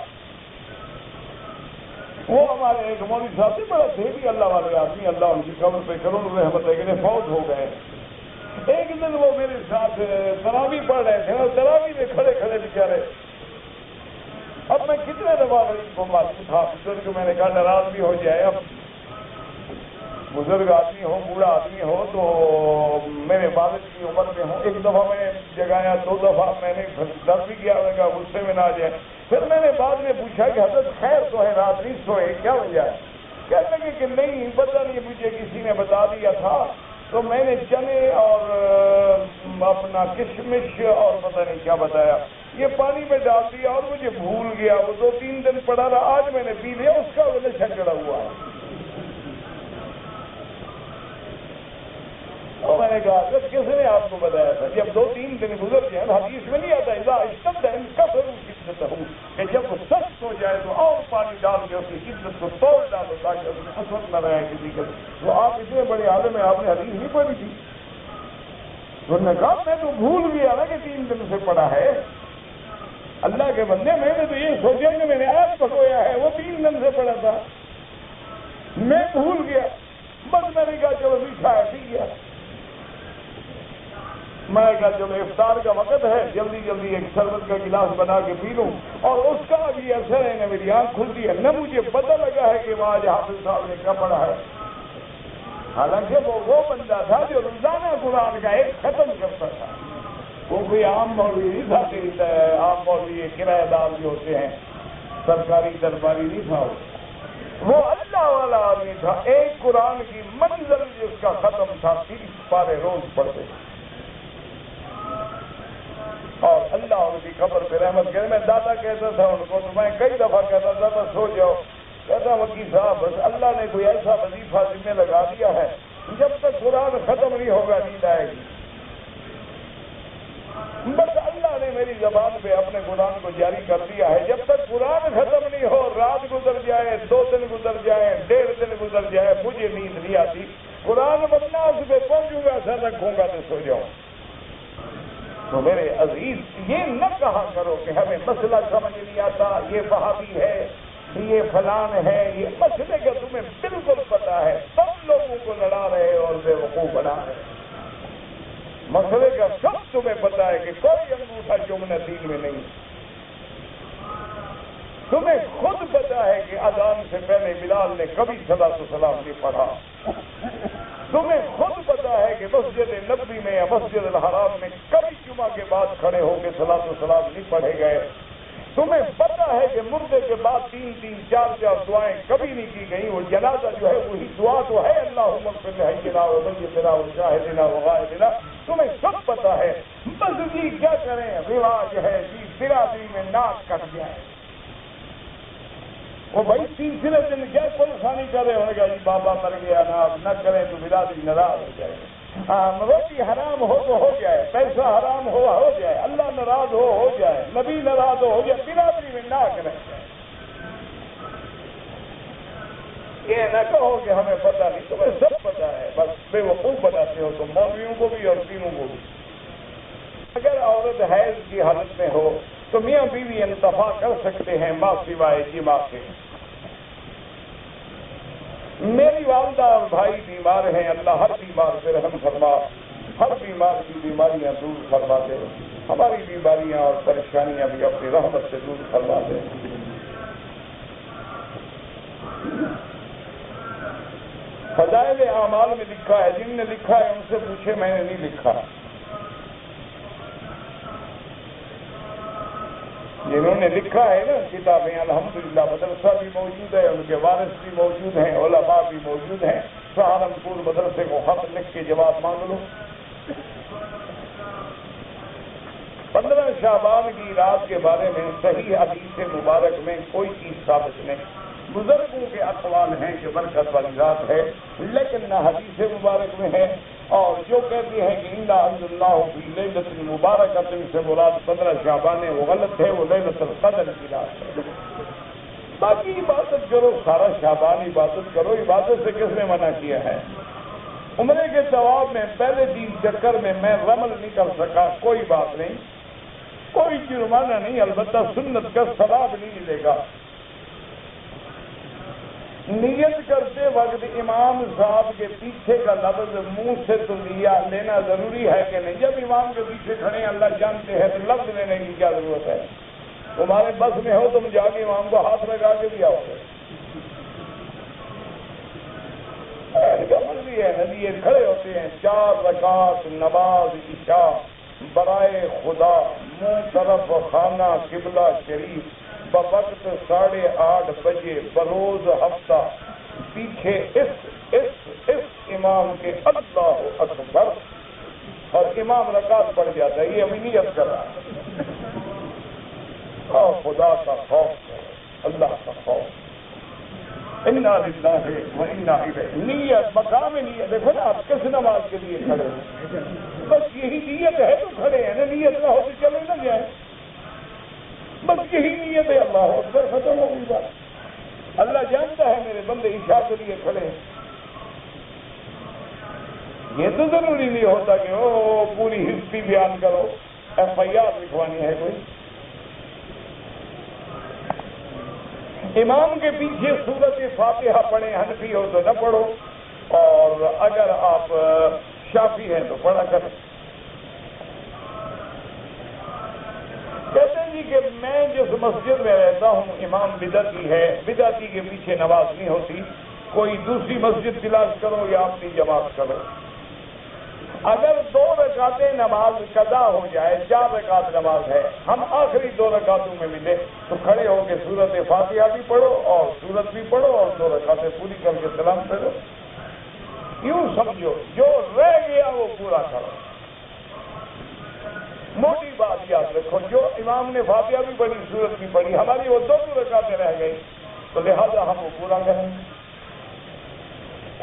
وہ ہمارے ایک مولوی صاحب سے بڑا دھیری اللہ والے آدمی, اللہ ان کی قبر پہ کروڑوں رحمت ہے کہ فوت ہو گئے. ایک دن وہ میرے ساتھ تراویح پڑھ رہے تھے, اور تراویح میں کھڑے کھڑے بیچارے. اب میں کتنے دفعہ کو معلوم تھا بزرگ, میں نے کہا ناراض بھی ہو جائے. اب بزرگ آدمی ہو, بوڑھا آدمی ہو, تو میرے والد کی عمر میں ہوں. ایک دفعہ میں نے جگایا, 2 دفعہ میں نے درد بھی کیا, لگا غصے میں نہ آ جائے. پھر میں نے بعد میں پوچھا کہ حضرت خیر تو ہے, رات نہیں سوئے, کیا وجہ ہے؟ کہنے لگے کہ نہیں پتہ نہیں, مجھے کسی نے بتا دیا تھا, تو میں نے چنے اور اپنا کشمش اور پتہ نہیں کیا بتایا, یہ پانی میں ڈال دیا اور مجھے بھول گیا. وہ 2-3 دن پڑا رہا, آج میں نے پی لیا, اس کا وہ نشہ چڑھا ہوا ہے. اور میں نے کہا کس نے آپ کو بتایا تھا؟ جب 2-3 دن گزر جائیں, حدیث میں نہیں آتا اذا اشتد ان کثروا شدته, کہ جب وہ سخت ہو جائے تو اور پانی ڈال کے اس کی شدت کو توڑ ڈالو تاکہ اس میں اثر نہ رہے کسی کا. تو آپ اتنے بڑے عالم ہیں, آپ نے حدیث نہیں پڑھی تھی؟ انہوں نے کہا میں تو بھول گیا نا کہ 3 دن سے پڑا ہے. اللہ کے بندے, میں نے تو یہ سوچا کہ میں نے آج پکویا ہے, وہ 3 دن سے پڑا تھا, میں بھول گیا. بس میں نے کہا چلو میٹھا ہے ٹھیک ہے. میں نے کہا چلو افطار کا وقت ہے, جلدی جلدی ایک شربت کا گلاس بنا کے پی لوں, اور اس کا بھی اثر ہے نہ میری آنکھ کھلتی ہے نہ مجھے پتہ لگا ہے کہ وہاں حافظ صاحب نے کیا پڑھا ہے. حالانکہ وہ بندہ تھا جو روزانہ قرآن کا ایک ختم کرتا تھا. وہ کوئی عام مولوی نہیں تھا کہ عام مولوی کرایہ دار جو ہوتے ہیں سرکاری درباری نہیں تھا. وہ اللہ والا آدمی تھا. ایک قرآن کی منزل جس کا ختم تھا 30 پارے روز پڑھتے تھے. اور اللہ ان کی قبر پہ رحمت کرے. میں دادا کہتا تھا ان کو, تو میں کئی دفعہ کہتا تھا بس سو جاؤ. کہتا وکیل صاحب بس اللہ نے کوئی ایسا وظیفہ ذمہ لگا دیا ہے, جب تک قرآن ختم نہیں ہوگا نیند آئے گی. بس اللہ نے میری زبان پہ اپنے قرآن کو جاری کر دیا ہے. جب تک قرآن ختم نہیں ہو, رات گزر جائے, 2 دن گزر جائے, 1.5 دن گزر جائے, مجھے نیند نہیں آتی. قرآن بننا اس پہ پہنچوں گا, سر رکھوں گا تو سو جاؤں. تو میرے عزیز یہ نہ کہا کرو کہ ہمیں مسئلہ سمجھ نہیں آتا, یہ وہابی ہے, یہ فلان ہے. یہ مسئلے کا تمہیں بالکل پتا ہے, سب لوگوں کو لڑا رہے اور بے وقوف بنا رہے. مسئلے کا سب تمہیں پتا ہے کہ کوئی انگوٹھا چومنا دین میں نہیں. تمہیں خود پتا ہے کہ اذان سے پہلے بلال نے کبھی صلاۃ و سلام نہیں پڑھا. تمہیں خود پتا ہے کہ مسجد نبوی میں یا مسجد الحرام میں کبھی جمعہ کے بعد کھڑے ہو کے صلاۃ و سلام نہیں پڑھے گئے. تمہیں پتا ہے کہ مردے کے بعد 3 4 دعائیں کبھی نہیں کی گئی. وہ جنازہ جو ہے وہی دعا تو ہے, اللہم اغفر لحینا ومیتنا وشاہدنا وغائبنا. تمہیں سب پتا ہے. بس جی کیا کریں, رواج ہے جی برادری میں ناک کٹ جائے. وہ بھائی تیسرے دن کیا پریشانی کر رہے ہوں گے, جی بابا مر گیا نا, اب نہ کریں تو برادری ناراض ہو جائے. روٹی حرام ہو تو ہو جائے, پیسہ حرام ہو جائے, اللہ ناراض ہو جائے, نبی ناراض ہو جائے, برادری میں نہ کریں. یہ نہ کہو کہ ہمیں پتہ نہیں, تمہیں سب پتا ہے. بس بے وقوف بناتے ہو تم مولویوں کو بھی اور پیروں کو بھی. اگر عورت حیض کی حالت میں ہو تو میاں بیوی انتفاع کر سکتے ہیں ماں سوائے جماع کے. میری والدہ اور بھائی بیمار ہیں, اللہ ہر بیمار پہ رحم فرما, ہر بیمار کی بیماریاں دور فرما دے. ہماری بیماریاں اور پریشانیاں بھی اپنی رحمت سے دور فرما دے. فضائل اعمال میں لکھا ہے, جن نے لکھا ہے ان سے پوچھے, میں نے نہیں لکھا. جنہوں نے لکھا ہے نا کتابیں, الحمدللہ مدرسہ بھی موجود ہے, ان کے وارث بھی موجود ہیں, علماء بھی موجود ہیں. سہارنپور مدرسے کو خط لکھ کے جواب مانگ لو. 15 شعبان کی رات کے بارے میں صحیح حدیث مبارک میں کوئی چیز ثابت نہیں. بزرگوں کے اقوال ہیں کہ برکت والی رات ہے, لیکن نہ حدیث مبارک میں ہے. اور جو کہتے ہیں کہ انا انزلناہ فی لیلۃ مبارکۃ سے مراد 15 شعبان ہے, وہ غلط ہے, وہ لیلۃ القدر کی رات ہے. باقی عبادت کرو, سارا شعبان عبادت کرو. عبادت سے کس نے منع کیا ہے؟ عمرے کے ثواب میں پہلے 3 چکر میں میں رمل نہیں کر سکا, کوئی بات نہیں, کوئی جرمانہ نہیں, البتہ سنت کا ثواب نہیں ملے گا. نیت کرتے وقت امام صاحب کے پیچھے کا لفظ منہ سے تو لینا ضروری ہے کہ نہیں؟ جب امام کے پیچھے کھڑے ہیں اللہ جانتے ہیں تو لفظ لینے کی کیا ضرورت ہے؟ تمہارے بس میں ہو تم جا کے امام کو ہاتھ لگا کے بھی آؤ گے. مرضی ہے, نبی کھڑے ہوتے ہیں, 4 رکعت نماز عشاء برائے خدا, منہ طرف خانہ قبلہ شریف, بوقت 8:30 بجے بروز ہفتہ, پیچھے اس امام کے اللہ اکبر, اور امام رکعت پڑھ جاتا ہے. یہ ابھی نیت کر رہا ہے. اور خدا کا خوف, اللہ کا خوف. انا للہ و انا الیہ. نیت مقام نیت. دیکھو نا آپ کس نماز کے لیے کھڑے ہیں, بس یہی نیت ہے تو کھڑے ہیں نا. نیت نہ ہو تو چلے نہ جائیں, بس یہی نیت ہے. اللہ اکبر, ختم ہو گئی بات. اللہ جانتا ہے میرے بندے عشاء کے لیے کھڑے ہیں. یہ تو ضروری نہیں ہوتا کہ پوری ہسٹری بیان کرو, FIR لکھوانی ہے کوئی. امام کے پیچھے سورت فاتحہ پڑھیں, حنفی ہو تو نہ پڑھو, اور اگر آپ شافی ہیں تو پڑھا کریں. کہتے ہیں جی کہ میں جس مسجد میں رہتا ہوں امام بدعتی ہے، بدعتی کے پیچھے نماز نہیں ہوتی، کوئی دوسری مسجد تلاش کرو یا اپنی جماعت کرو. اگر 2 رکعتیں نماز قضا ہو جائے، 4 رکعت نماز ہے، ہم آخری 2 رکعتوں میں ملے تو کھڑے ہو کے سورت فاتحہ بھی پڑھو اور سورت بھی پڑھو اور 2 رکعتیں پوری کر کے سلام کرو. یوں سمجھو جو رہ گیا وہ پورا کرو. موٹی بات یاد رکھو، جو امام نے فاتحہ بھی پڑھی سورت بھی پڑھی، ہماری وہ 2 رکعتیں رہ گئی تو لہذا ہم وہ پورا کریں.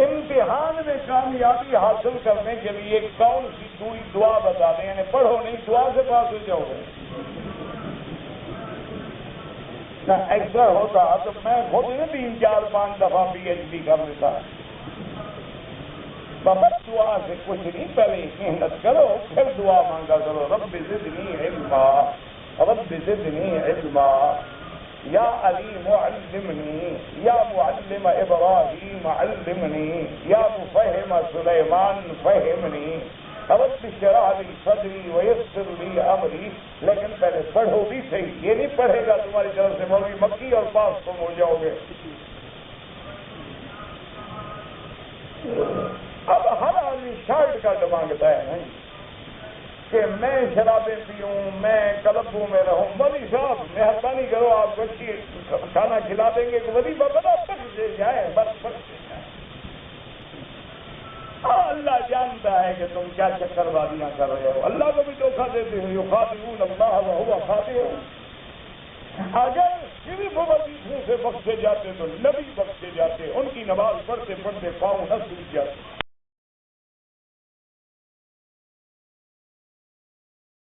امتحان میں کامیابی حاصل کرنے کے لیے کون سی دعا بتا دیں؟ یعنی پڑھو نہیں، دعا سے پاس ہو جاؤ گے. نہ ایسا ہوتا تو میں خود 3 4 5 دفعہ PhD کر لیتا. بس دعا سے کچھ نہیں، پہلے محنت کرو پھر دعا مانگا کرو. رب زدنی علما، رب زدنی علما، یا علیم علمنی، یا معلم ابراہیم علمنی، یا مفہم سلیمان فہمنی، رب اشرح لی صدری ویسر لی امری. لیکن پہلے پڑھو بھی صحیح. یہ نہیں پڑھے گا تمہاری طرف سے مولوی مکی اور پاس تم ہو جاؤ گے. اب ہر آدمی شارٹ کٹ مانگتا ہے کہ میں شرابیں پیوں، میں کلبوں میں رہوں. ولی صاحب مہربانی کرو، آپ بچی کھانا کھلا دیں گے کہ ولی بابا بخش دے جائیں، بس بخش دے جائیں. اللہ جانتا ہے کہ تم کیا چکر بازیاں کر رہے ہو. اللہ کو بھی دھوکہ دیتے ہو. یخادعون اللہ وہو خادعهم. اگر صرف وظیفوں سے بخشے جاتے تو نبی بخشے جاتے. ان کی نماز پڑھتے پڑھتے پاؤں نہ سوج جاتے.